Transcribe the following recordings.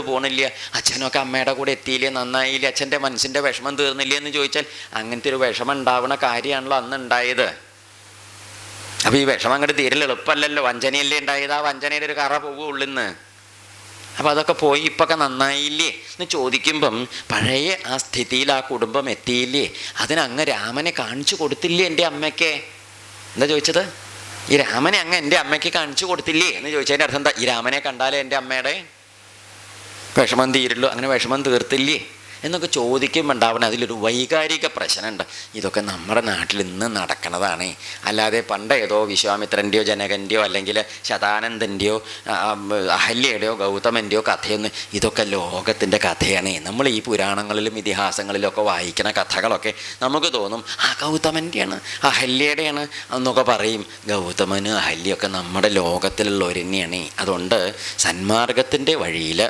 പോണില്ല, അച്ഛനൊക്കെ അമ്മയുടെ കൂടെ എത്തിയില്ലേ, നന്നായില്ലേ, അച്ഛൻ്റെ മനസ്സിൻ്റെ വിഷമം തീർന്നില്ലേ എന്ന് ചോദിച്ചാൽ അങ്ങനത്തെ ഒരു വിഷമം ഉണ്ടാവുന്ന കാര്യമാണല്ലോ അന്ന് ഉണ്ടായത്. അപ്പോൾ ഈ വിഷമം അങ്ങോട്ട് തീരൽ എളുപ്പമല്ലല്ലോ, വഞ്ചനയല്ലേ ഉണ്ടായത്, ആ വഞ്ചനയുടെ ഒരു കറ പോകുള്ളൂന്ന്. അപ്പോൾ അതൊക്കെ പോയി ഇപ്പൊക്കെ നന്നായില്ലേ എന്ന് ചോദിക്കുമ്പം പഴയ ആ സ്ഥിതിയിൽ ആ കുടുംബം എത്തിയില്ലേ, അതിനങ്ങ് രാമനെ കാണിച്ചു കൊടുത്തില്ലേ എൻ്റെ അമ്മയ്ക്ക്? എന്താ ചോദിച്ചത്? ഈ രാമനെ അങ്ങ് എൻ്റെ അമ്മയ്ക്ക് കാണിച്ചു കൊടുത്തില്ലേ എന്ന് ചോദിച്ചതിൻ്റെ അർത്ഥം എന്താ? ഈ രാമനെ കണ്ടാലേ എൻ്റെ അമ്മയുടെ വിഷമം തീരുള്ളൂ, അങ്ങനെ വിഷമം തീർത്തില്ലേ എന്നൊക്കെ ചോദിക്കുമ്പോൾ ഉണ്ടാവണം അതിലൊരു വൈകാരിക പ്രശ്നമുണ്ട്. ഇതൊക്കെ നമ്മുടെ നാട്ടിൽ ഇന്ന് നടക്കണതാണ്. അല്ലാതെ പണ്ട് ഏതോ വിശ്വാമിത്രൻ്റെയോ ജനകൻ്റെയോ അല്ലെങ്കിൽ ശതാനന്ദൻ്റെയോ അഹല്യയുടെയോ ഗൗതമൻ്റെയോ കഥയൊന്നും, ഇതൊക്കെ ലോകത്തിൻ്റെ കഥയാണ്. നമ്മൾ ഈ പുരാണങ്ങളിലും ഇതിഹാസങ്ങളിലൊക്കെ വായിക്കുന്ന കഥകളൊക്കെ നമുക്ക് തോന്നും ആ ഗൗതമൻ്റെയാണ് അഹല്യയുടെയാണ് എന്നൊക്കെ പറയും. ഗൗതമനും അഹല്യൊക്കെ നമ്മുടെ ലോകത്തിലുള്ളവർ തന്നെയാണ്. അതുകൊണ്ട് സന്മാർഗത്തിൻ്റെ വഴിയിൽ,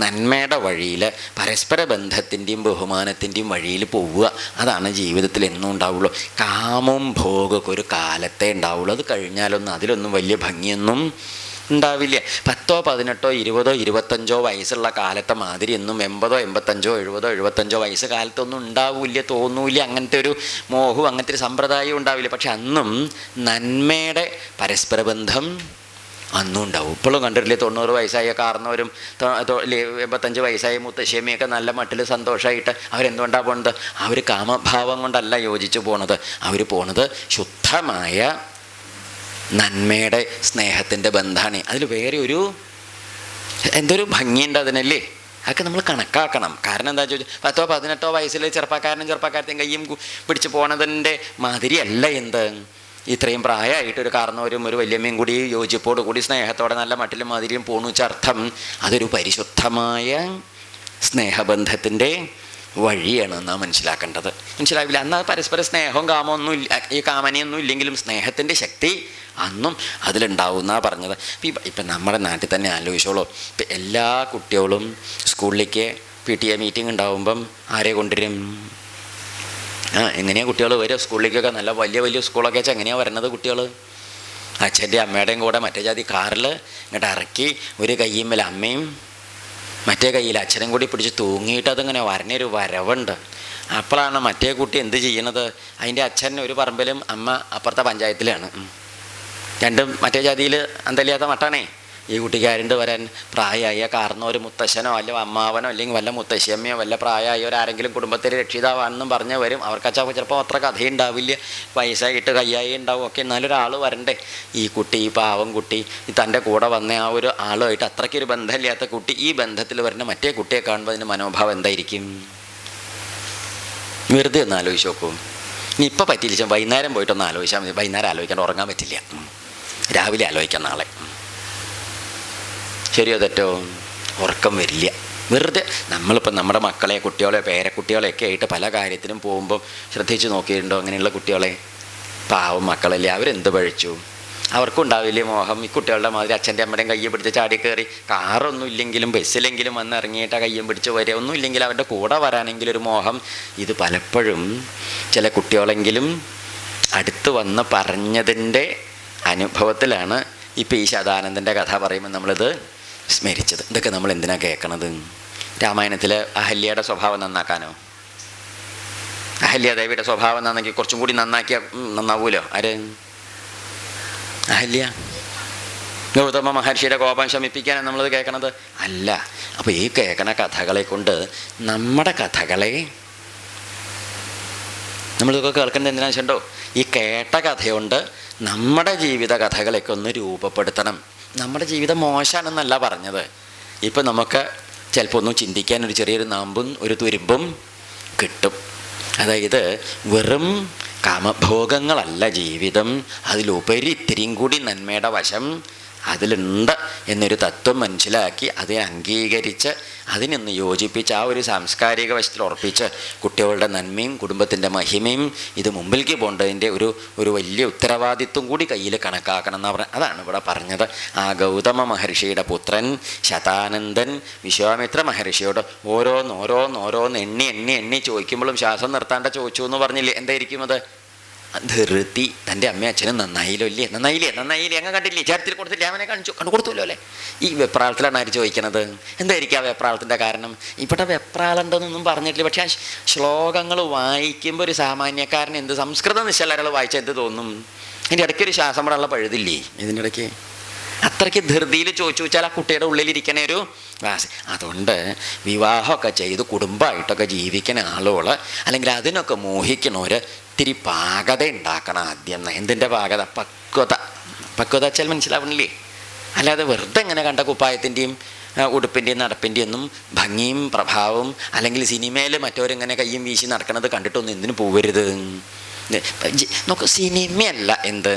നന്മയുടെ വഴിയിൽ, പരസ്പര ബന്ധത്തിൻ്റെയും ബഹുമാനത്തിൻ്റെയും വഴിയിൽ പോവുക, അതാണ് ജീവിതത്തിൽ എന്നും ഉണ്ടാവുള്ളൂ. കാമവും ഭോഗമൊക്കെ ഒരു കാലത്തേ ഉണ്ടാവുള്ളൂ. അത് കഴിഞ്ഞാലൊന്നും അതിലൊന്നും വലിയ ഭംഗിയൊന്നും ഉണ്ടാവില്ല. 10, 18, 20, 25 വയസ്സുള്ള കാലത്തെ മാതിരി എന്നും 80, 85, 70, 75 വയസ്സ് കാലത്തൊന്നും ഉണ്ടാവില്ല, തോന്നൂല്ല. അങ്ങനത്തെ ഒരു മോഹവും അങ്ങനത്തെ ഒരു സമ്പ്രദായവും ഉണ്ടാവില്ല. പക്ഷെ അന്നും നന്മയുടെ പരസ്പര ബന്ധം അന്നും ഉണ്ടാവും. ഇപ്പോഴും കണ്ടിട്ടില്ലേ 90 വയസ്സായ കാരണവരും 85 വയസ്സായ മുത്തശ്ശിയമ്മയൊക്കെ നല്ല മട്ടിൽ സന്തോഷമായിട്ട് അവരെന്തുകൊണ്ടാണ് പോകുന്നത്? അവർ കാമഭാവം കൊണ്ടല്ല യോജിച്ച് പോണത്, അവർ പോണത് ശുദ്ധമായ നന്മയുടെ സ്നേഹത്തിൻ്റെ ബന്ധമാണ്. അതിൽ വേറെ ഒരു എന്തൊരു ഭംഗിയുണ്ട് അതിനല്ലേ. അതൊക്കെ നമ്മൾ കണക്കാക്കണം. കാരണം എന്താ ചോദിച്ചാൽ 10, 18 വയസ്സിൽ ചെറുപ്പക്കാരനും ചെറുപ്പക്കാരത്തെയും കയ്യും പിടിച്ച് പോണതിൻ്റെ മാതിരിയല്ല എന്ത് ഇത്രയും പ്രായമായിട്ടൊരു കാരണവരും ഒരു വല്യമ്മയും കൂടി യോജിപ്പോടു കൂടി സ്നേഹത്തോടെ നല്ല മട്ടിലും മാതിരിയും പോണു വെച്ചർത്ഥം അതൊരു പരിശുദ്ധമായ സ്നേഹബന്ധത്തിൻ്റെ വഴിയാണ് നാം മനസ്സിലാക്കേണ്ടത്. മനസ്സിലാവില്ല അന്ന് പരസ്പര സ്നേഹവും കാമമൊന്നും ഇല്ല, ഈ കാമനയൊന്നും ഇല്ലെങ്കിലും സ്നേഹത്തിൻ്റെ ശക്തി അന്നും അതിലുണ്ടാവുമെന്നാണ് പറഞ്ഞത്. ഇപ്പം നമ്മുടെ നാട്ടിൽ തന്നെ ആലോചിച്ചോളൂ. ഇപ്പം എല്ലാ കുട്ടികളും സ്കൂളിലേക്ക് PTA മീറ്റിംഗ് ഉണ്ടാവുമ്പം ആരെ കൊണ്ടുവരും? എങ്ങനെയാണ് കുട്ടികൾ വരിക സ്കൂളിലേക്കൊക്കെ? നല്ല വലിയ വലിയ സ്കൂളൊക്കെ വെച്ചാൽ എങ്ങനെയാണ് വരുന്നത് കുട്ടികൾ? അച്ഛൻ്റെ അമ്മയുടെയും കൂടെ മറ്റേ ജാതി കാറിൽ ഇങ്ങോട്ട് ഇറക്കി ഒരു കയ്യുമ്മൽ അമ്മയും മറ്റേ കയ്യിൽ അച്ഛനും കൂടി പിടിച്ച് തൂങ്ങിയിട്ട് അതിങ്ങനെ വരണൊരു വരവുണ്ട്. അപ്പോഴാണ് മറ്റേ കുട്ടി എന്ത് ചെയ്യണത്? അതിൻ്റെ അച്ഛൻ ഒരു പറമ്പിലും അമ്മ അപ്പുറത്തെ പഞ്ചായത്തിലാണ്. രണ്ടും മറ്റേ ജാതിയിൽ അന്തല്ലാത്ത മട്ടാണേ. ഈ കുട്ടിക്കാരുണ്ട് വരാൻ പ്രായമായ കാരണം ഒരു മുത്തശ്ശനോ അല്ല അമ്മാവനോ അല്ലെങ്കിൽ വല്ല മുത്തശ്ശിയമ്മയോ വല്ല പ്രായമായവരാരെങ്കിലും കുടുംബത്തിലെ രക്ഷിതാവാണെന്നും പറഞ്ഞ് വരും. അവർക്കച്ചാ ചിലപ്പോൾ അത്ര കഥയുണ്ടാവില്ല, പൈസയിട്ട് കയ്യായി ഉണ്ടാവും ഒക്കെ. എന്നാലും ഒരാൾ വരണ്ടേ. ഈ കുട്ടി, ഈ പാവം കുട്ടി, തൻ്റെ കൂടെ വന്ന ആ ഒരു ആളുമായിട്ട് അത്രയ്ക്കൊരു ബന്ധമില്ലാത്ത കുട്ടി ഈ ബന്ധത്തിൽ വരുന്ന മറ്റേ കുട്ടിയെ കാണുമ്പോൾ അതിൻ്റെ മനോഭാവം എന്തായിരിക്കും? വെറുതെ ഒന്ന് ആലോചിച്ച് നോക്കൂ. ഇനി ഇപ്പം പറ്റിയില്ല, വൈകുന്നേരം പോയിട്ടൊന്ന് ആലോചിച്ചാൽ മതി. വൈകുന്നേരം ആലോചിക്കാൻ ഉറങ്ങാൻ പറ്റില്ല, രാവിലെ ആലോചിക്കാം നാളെ. ശരിയോ തെറ്റോ? ഉറക്കം വരില്ല. വെറുതെ നമ്മളിപ്പോൾ നമ്മുടെ മക്കളെ, കുട്ടികളെ, പേരക്കുട്ടികളെയൊക്കെ ആയിട്ട് പല കാര്യത്തിനും പോകുമ്പോൾ ശ്രദ്ധിച്ച് നോക്കിയിട്ടുണ്ടോ? അങ്ങനെയുള്ള കുട്ടികളെ, പാവം മക്കളല്ലേ, അവരെന്ത് പഴിച്ചു? അവർക്കും ഉണ്ടാവില്ലേ മോഹം ഈ കുട്ടികളുടെ മാതിരി അച്ഛൻ്റെ അമ്മയുടെയും കയ്യെ പിടിച്ച് ചാടി കയറി, കാറൊന്നും ഇല്ലെങ്കിലും ബസ്സിലെങ്കിലും വന്ന് ഇറങ്ങിയിട്ട് കയ്യും പിടിച്ച് വരിക, ഒന്നും ഇല്ലെങ്കിൽ അവരുടെ കൂടെ വരാനെങ്കിലും ഒരു മോഹം. ഇത് പലപ്പോഴും ചില കുട്ടികളെങ്കിലും അടുത്ത് വന്ന് പറഞ്ഞതിൻ്റെ അനുഭവത്തിലാണ് ഇപ്പോൾ ഈ ശതാനന്ദൻ്റെ കഥ പറയുമ്പോൾ നമ്മളിത് സ്മരിച്ചത്. ഇതൊക്കെ നമ്മൾ എന്തിനാണ് കേൾക്കണത്? രാമായണത്തിൽ അഹല്യയുടെ സ്വഭാവം നന്നാക്കാനോ? അഹല്യാദേവിയുടെ സ്വഭാവം നന്നാക്കി കുറച്ചും കൂടി നന്നാക്കിയാൽ നന്നാവൂലോ? ആര്? അഹല്യ. ഗൗതമ മഹർഷിയുടെ കോപം ശമിപ്പിക്കാനാണ് നമ്മളത് കേൾക്കണത്? അല്ല. അപ്പോൾ ഈ കേൾക്കണ കഥകളെ കൊണ്ട് നമ്മുടെ കഥകളെ നമ്മളിതൊക്കെ കേൾക്കേണ്ടത് എന്തിനാണെന്ന് വെച്ചിട്ടുണ്ടോ? ഈ കേട്ട കഥയുണ്ട് നമ്മുടെ ജീവിത കഥകളൊക്കെ ഒന്ന് രൂപപ്പെടുത്തണം. നമ്മുടെ ജീവിതം മോശമാണെന്നല്ല പറഞ്ഞത്. ഇപ്പം നമുക്ക് ചിലപ്പോൾ ഒന്നും ചിന്തിക്കാൻ ഒരു ചെറിയൊരു നാമ്പും ഒരു തുരുമ്പും കിട്ടും. അതായത് വെറും കാമഭോഗങ്ങളല്ല ജീവിതം, അതിലുപരി ഇത്തിരിയും കൂടി നന്മയുടെ വശം അതിലുണ്ട് എന്നൊരു തത്വം മനസ്സിലാക്കി അതിനെ അംഗീകരിച്ച് അതിനൊന്ന് യോജിപ്പിച്ച് ആ ഒരു സാംസ്കാരിക വശത്തിൽ ഉറപ്പിച്ച് കുട്ടികളുടെ നന്മയും കുടുംബത്തിൻ്റെ മഹിമയും ഇത് മുമ്പിലേക്ക് പോകേണ്ടതിൻ്റെ ഒരു വലിയ ഉത്തരവാദിത്വം കൂടി കയ്യിൽ കണക്കാക്കണം എന്ന് പറഞ്ഞാൽ അതാണ് ഇവിടെ പറഞ്ഞത്. ആ ഗൗതമ മഹർഷിയുടെ പുത്രൻ ശതാനന്ദൻ വിശ്വാമിത്ര മഹർഷിയോട് ഓരോന്ന് എണ്ണി ചോദിക്കുമ്പോഴും ശ്വാസം നിർത്താണ്ട് ചോദിച്ചു എന്ന് പറഞ്ഞില്ലേ? എന്തായിരിക്കും അത്? ധൃതി തൻ്റെ അമ്മയും അച്ഛനും നന്നായില്ലോ ഇല്ലേ, നന്നായില്ലേ അങ്ങ് കണ്ടില്ലേ, ചേർത്തിൽ കൊടുത്തില്ലേ, അവനെ കണ്ടു കൊടുത്തല്ലോ അല്ലേ. ഈ വെപ്രാളത്തിലാണ് ആര് ചോദിക്കണത്? എന്തായിരിക്കും ആ വെപ്രാളത്തിൻ്റെ കാരണം? ഇവിടെ വെപ്രാളുണ്ടെന്നൊന്നും പറഞ്ഞിട്ടില്ല. പക്ഷേ ആ ശ്ലോകങ്ങൾ വായിക്കുമ്പോൾ ഒരു സാമാന്യക്കാരൻ എന്ത്, സംസ്കൃതം നിശ്ചലകൾ വായിച്ചാൽ എന്ത് തോന്നും? ഇതിൻ്റെ ഇടയ്ക്കൊരു ശ്വാസം വിടാനുള്ള പഴുതില്ലേ ഇതിൻ്റെ ഇടയ്ക്ക്? അത്രയ്ക്ക് ധൃതിയിൽ ചോദിച്ചു വെച്ചാൽ ആ കുട്ടിയുടെ ഉള്ളിലിരിക്കണ ഒരു വാസി. അതുകൊണ്ട് വിവാഹമൊക്കെ ചെയ്ത് കുടുംബമായിട്ടൊക്കെ ജീവിക്കുന്ന ആളുകൾ, അല്ലെങ്കിൽ അതിനൊക്കെ മോഹിക്കണവർ ഇത്തിരി പാകത ഉണ്ടാക്കണം ആദ്യം. എന്തിൻ്റെ പാകത? പക്വത വെച്ചാൽ മനസ്സിലാവണില്ലേ? അല്ലാതെ വെറുതെ ഇങ്ങനെ കണ്ട കുപ്പായത്തിൻ്റെയും ഉടുപ്പിൻ്റെയും നടപ്പിൻ്റെയും ഒന്നും ഭംഗിയും പ്രഭാവവും, അല്ലെങ്കിൽ സിനിമയിൽ മറ്റവരിങ്ങനെ കയ്യും വീശി നടക്കണത് കണ്ടിട്ടൊന്നും എന്തിനു പോവരുത്. നമുക്ക് സിനിമയല്ല എന്ത്,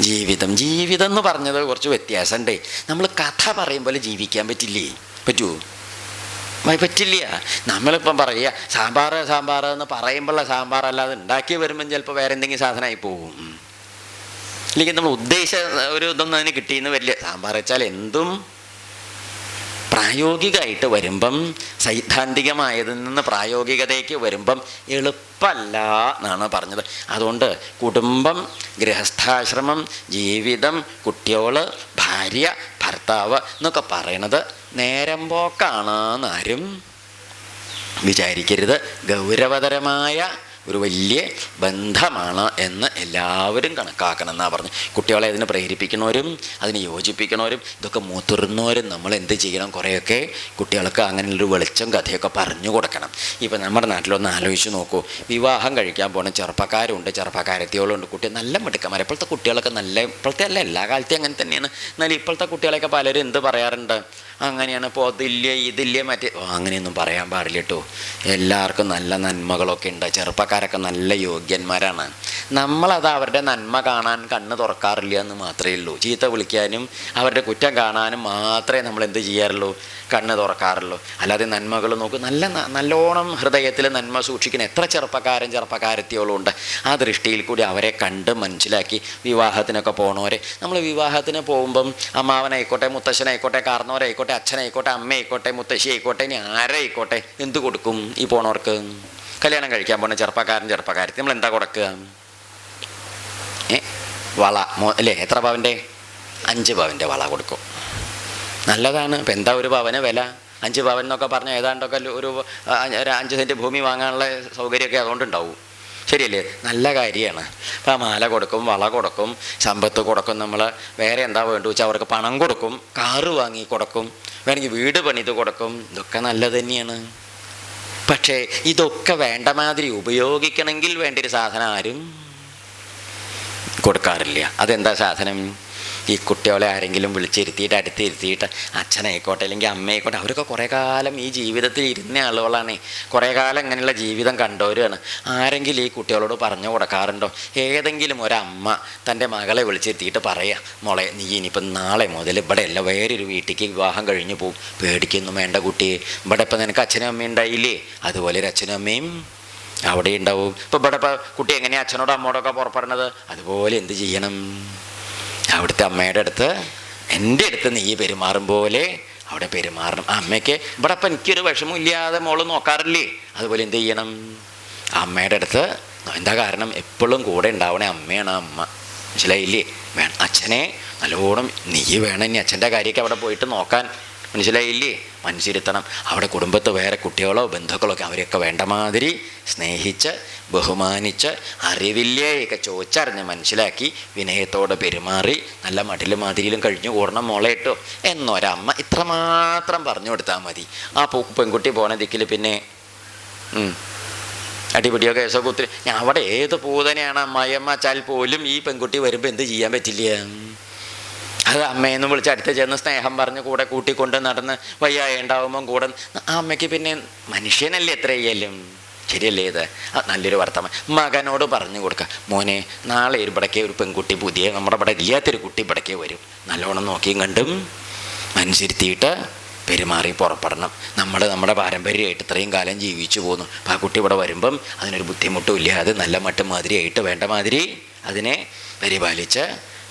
ജീവിതം എന്ന് പറഞ്ഞത് കുറച്ച് വ്യത്യാസമുണ്ട്. നമ്മൾ കഥ പറയും പോലെ ജീവിക്കാൻ പറ്റുമോ? പറ്റില്ല. നമ്മളിപ്പം പറയുക സാമ്പാർ എന്ന് പറയുമ്പോഴുള്ള സാമ്പാർ അല്ലാതെ ഉണ്ടാക്കി വരുമ്പം ചിലപ്പോൾ വേറെ എന്തെങ്കിലും സാധനമായി പോകും. അല്ലെങ്കിൽ നമ്മൾ ഉദ്ദേശിച്ച ഒരു ഇതൊന്നും അതിന് കിട്ടിയെന്ന് വരില്ല. സാമ്പാർ വെച്ചാൽ എന്തും പ്രായോഗികമായിട്ട് വരുമ്പം, സൈദ്ധാന്തികമായതിൽ നിന്ന് പ്രായോഗികതയ്ക്ക് വരുമ്പം എളുപ്പമല്ല എന്നാണ് പറഞ്ഞത്. അതുകൊണ്ട് കുടുംബം, ഗൃഹസ്ഥാശ്രമം, ജീവിതം, കുട്ടികൾ, ഭാര്യ, ഭർത്താവ് എന്നൊക്കെ പറയണത് നേരം പോക്കാണെന്നാരും വിചാരിക്കരുത്. ഗൗരവതരമായ ഒരു വലിയ ബന്ധമാണ് എന്ന് എല്ലാവരും കണക്കാക്കണം എന്നാണ് പറഞ്ഞു. കുട്ടികളെ അതിന് പ്രേരിപ്പിക്കണവരും അതിന് യോജിപ്പിക്കണവരും ഇതൊക്കെ മുതിർന്നവരും നമ്മൾ എന്ത് ചെയ്യണം? കുറേയൊക്കെ കുട്ടികൾക്ക് അങ്ങനെയുള്ളൊരു വെളിച്ചം കഥയൊക്കെ പറഞ്ഞു കൊടുക്കണം. ഇപ്പം നമ്മുടെ നാട്ടിലൊന്ന് ആലോചിച്ച് നോക്കൂ. വിവാഹം കഴിക്കാൻ പോകുന്ന ചെറുപ്പക്കാരുണ്ട്, ചെറുപ്പക്കാരത്തികളുണ്ട്, കുട്ടികൾ നല്ല മിടുക്കന്മാർ. ഇപ്പോഴത്തെ കുട്ടികളൊക്കെ നല്ല, ഇപ്പോഴത്തെ അല്ല എല്ലാ കാലത്തെയും അങ്ങനെ തന്നെയാണ്. എന്നാലും ഇപ്പോഴത്തെ കുട്ടികളെയൊക്കെ പലരും എന്ത് പറയാറുണ്ട്? അങ്ങനെയാണ്, ഇപ്പോൾ ഇതില്ലേ മറ്റേ, അങ്ങനെയൊന്നും പറയാൻ പാടില്ല കേട്ടോ. എല്ലാവർക്കും നല്ല നന്മകളൊക്കെ ഉണ്ട്. ചെറുപ്പക്കാരൊക്കെ നല്ല യോഗ്യന്മാരാണ്. നമ്മളത് അവരുടെ നന്മ കാണാൻ കണ്ണ് തുറക്കാറില്ല എന്ന് മാത്രമേ ഉള്ളൂ. ചീത്ത വിളിക്കാനും അവരുടെ കുറ്റം കാണാനും മാത്രമേ നമ്മൾ എന്ത് ചെയ്യാറുള്ളൂ? കണ്ണ് തുറക്കാറുള്ളൂ. അല്ലാതെ നന്മകൾ നോക്കൂ. നല്ലോണം ഹൃദയത്തിൽ നന്മ സൂക്ഷിക്കുന്ന എത്ര ചെറുപ്പക്കാരത്തിയോളും ഉണ്ട്. ആ ദൃഷ്ടിയിൽ കൂടി അവരെ കണ്ട് മനസ്സിലാക്കി വിവാഹത്തിനൊക്കെ പോണവരെ, നമ്മൾ വിവാഹത്തിന് പോകുമ്പം അമ്മാവനായിക്കോട്ടെ, മുത്തശ്ശനായിക്കോട്ടെ, കാർന്നവരായിക്കോട്ടെ, അച്ഛനായിക്കോട്ടെ, അമ്മയായിക്കോട്ടെ, മുത്തശ്ശി ആയിക്കോട്ടെ, ഇനി ആരായിക്കോട്ടെ, എന്ത് കൊടുക്കും ഈ പോണവർക്ക്? കല്യാണം കഴിക്കാൻ പോണ ചെറുപ്പക്കാരത്തി നമ്മൾ എന്താ കൊടുക്കുക? വള അല്ലേ? എത്ര പവൻ്റെ? 5 പവൻ്റെ വള കൊടുക്കും. നല്ലതാണ്. ഇപ്പം എന്താ ഒരു പവന് വില? 5 പവൻ എന്നൊക്കെ പറഞ്ഞാൽ ഏതാണ്ടൊക്കെ ഒരു 5 സെൻറ്റ് ഭൂമി വാങ്ങാനുള്ള സൗകര്യമൊക്കെ അതുകൊണ്ടുണ്ടാവും. ശരിയല്ലേ? നല്ല കാര്യമാണ്. അപ്പം ആ മാല കൊടുക്കും, വള കൊടുക്കും, സമ്പത്ത് കൊടുക്കും. നമ്മൾ വേറെ എന്താ വേണ്ടു വെച്ചാൽ അവർക്ക് പണം കൊടുക്കും, കാറ് വാങ്ങി കൊടുക്കും, വേണമെങ്കിൽ വീട് പണിത് കൊടുക്കും. ഇതൊക്കെ നല്ലത് തന്നെയാണ്. പക്ഷേ ഇതൊക്കെ വേണ്ട മാതിരി ഉപയോഗിക്കണമെങ്കിൽ വേണ്ട ഒരു സാധനം ആരും കൊടുക്കാറില്ല. അതെന്താ സാധനം? ഈ കുട്ടികളെ ആരെങ്കിലും വിളിച്ചിരുത്തിയിട്ട് അടുത്തിരുത്തിയിട്ട് അച്ഛനായിക്കോട്ടെ അല്ലെങ്കിൽ അമ്മയായിക്കോട്ടെ, അവരൊക്കെ കുറേ കാലം ഈ ജീവിതത്തിൽ ഇരുന്ന ആളുകളാണ്, കുറേ കാലം ഇങ്ങനെയുള്ള ജീവിതം കണ്ടവരാണ്. ആരെങ്കിലും ഈ കുട്ടികളോട് പറഞ്ഞു കൊടുക്കാറുണ്ടോ? ഏതെങ്കിലും ഒരമ്മ തൻ്റെ മകളെ വിളിച്ചിരുത്തിയിട്ട് പറയുക, മോളെ നീ ഇനിയിപ്പം നാളെ മുതൽ ഇവിടെ അല്ല വേറൊരു വീട്ടിലേക്ക് വിവാഹം കഴിഞ്ഞു പോവും, പേടിക്കൊന്നും വേണ്ട കുട്ടിയെ, ഇവിടെ ഇപ്പം നിനക്ക് അച്ഛനും അമ്മയും ഉണ്ടായില്ലേ, അതുപോലെ ഒരു അച്ഛനും അമ്മയും അവിടെ ഉണ്ടാവും. ഇപ്പം ഇവിടെ ഇപ്പം കുട്ടി എങ്ങനെയാണ് അച്ഛനോടും അമ്മയോടൊക്കെ പുറപ്പെടുന്നത്, അതുപോലെ എന്ത് ചെയ്യണം? അവിടുത്തെ അമ്മയുടെ അടുത്ത്, എൻ്റെ അടുത്ത് നീ പെരുമാറും പോലെ അവിടെ പെരുമാറണം. ആ അമ്മയ്ക്ക് ഇവിടെ അപ്പം എനിക്കൊരു വിഷമം ഇല്ലാതെ മോള് നോക്കാറില്ലേ, അതുപോലെ എന്ത് ചെയ്യണം? അമ്മയുടെ അടുത്ത്. എന്താ കാരണം? എപ്പോഴും കൂടെ ഉണ്ടാവണേ അമ്മയാണ്. അമ്മ മനസ്സിലായില്ലേ? വേണം അച്ഛനെ നല്ലോണം നീ വേണം ഇനി അച്ഛൻ്റെ കാര്യമൊക്കെ അവിടെ പോയിട്ട് നോക്കാൻ. മനസ്സിലായില്ലേ? മനസ്സിരുത്തണം. അവിടെ കുടുംബത്ത് വേറെ കുട്ടികളോ ബന്ധുക്കളൊക്കെ അവരെയൊക്കെ വേണ്ട മാതിരി സ്നേഹിച്ച് ബഹുമാനിച്ച് അറിവില്ലേയൊക്കെ ചോദിച്ചറിഞ്ഞ് മനസ്സിലാക്കി വിനയത്തോടെ പെരുമാറി നല്ല മടിലും മാതിരിയിലും കഴിഞ്ഞു കൂടണം മോളെ കേട്ടോ എന്നൊരമ്മ ഇത്രമാത്രം പറഞ്ഞു കൊടുത്താൽ മതി. ആ പെൺകുട്ടി പോണ ദിക്കിൽ പിന്നെ അടിപിടിയോ കേസോ കുത്തിരി അവിടെ ഏത് പൂതനെയാണ് അമ്മായിയമ്മ വച്ചാൽ പോലും ഈ പെൺകുട്ടി വരുമ്പോൾ എന്ത് ചെയ്യാൻ പറ്റില്ല? അത് അമ്മയെന്ന് വിളിച്ച് അടുത്ത് ചെന്ന് സ്നേഹം പറഞ്ഞ് കൂടെ കൂട്ടിക്കൊണ്ട് നടന്ന് വയ്യായ ഉണ്ടാവുമ്പം കൂടെ ആ അമ്മയ്ക്ക് പിന്നെ മനുഷ്യനല്ലേ എത്ര ചെയ്യലും. ശരിയല്ലേ? ഇത് നല്ലൊരു വർത്തമാനം മകനോട് പറഞ്ഞു കൊടുക്കുക, മോനെ നാളെ ഇവിടേക്ക് ഒരു പെൺകുട്ടി പുതിയ നമ്മുടെ ഇവിടെ ഇല്ലാത്തൊരു കുട്ടി ഇവിടേക്ക് വരും, നല്ലോണം നോക്കിയും കണ്ടും മനസ്സിരുത്തിയിട്ട് പെരുമാറി പുറപ്പെടണം. നമ്മുടെ പാരമ്പര്യമായിട്ട് ഇത്രയും കാലം ജീവിച്ചു പോന്നു. അപ്പോൾ ആ കുട്ടി ഇവിടെ വരുമ്പം അതിനൊരു ബുദ്ധിമുട്ടും ഇല്ലാതെ നല്ല മട്ടും മാതിരിയായിട്ട് വേണ്ട മാതിരി അതിനെ പരിപാലിച്ച്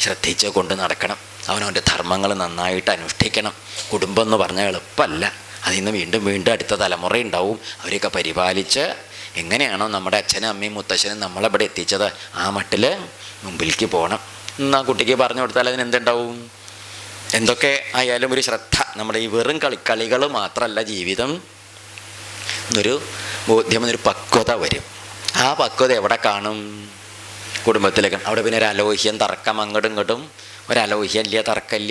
ശ്രദ്ധിച്ച് കൊണ്ട് നടക്കണം. അവനവൻ്റെ ധർമ്മങ്ങൾ നന്നായിട്ട് അനുഷ്ഠിക്കണം. കുടുംബം എന്ന് പറഞ്ഞാൽ എളുപ്പമല്ല. അതിൽ നിന്ന് വീണ്ടും അടുത്ത തലമുറ ഉണ്ടാവും. അവരെയൊക്കെ പരിപാലിച്ച് എങ്ങനെയാണോ നമ്മുടെ അച്ഛനും അമ്മയും മുത്തശ്ശനും നമ്മളിവിടെ എത്തിച്ചത് ആ മട്ടിൽ മുമ്പിലേക്ക് പോകണം. എന്നാൽ കുട്ടിക്ക് പറഞ്ഞു കൊടുത്താൽ അതിനെന്തുണ്ടാവും? എന്തൊക്കെ ആയാലും ഒരു ശ്രദ്ധ. നമ്മുടെ ഈ വെറും കളികൾ മാത്രമല്ല ജീവിതം എന്നൊരു ബോധ്യം, എന്നൊരു പക്വത വരും. ആ പക്വത എവിടെ കാണും? കുടുംബത്തിലേക്ക്. അവിടെ പിന്നെ ഒരു അലോഹ്യം, തർക്കം, അങ്ങോട്ടും ഇങ്ങോട്ടും ഒരലോഹ്യം ഇല്ല, തർക്കമില്ല,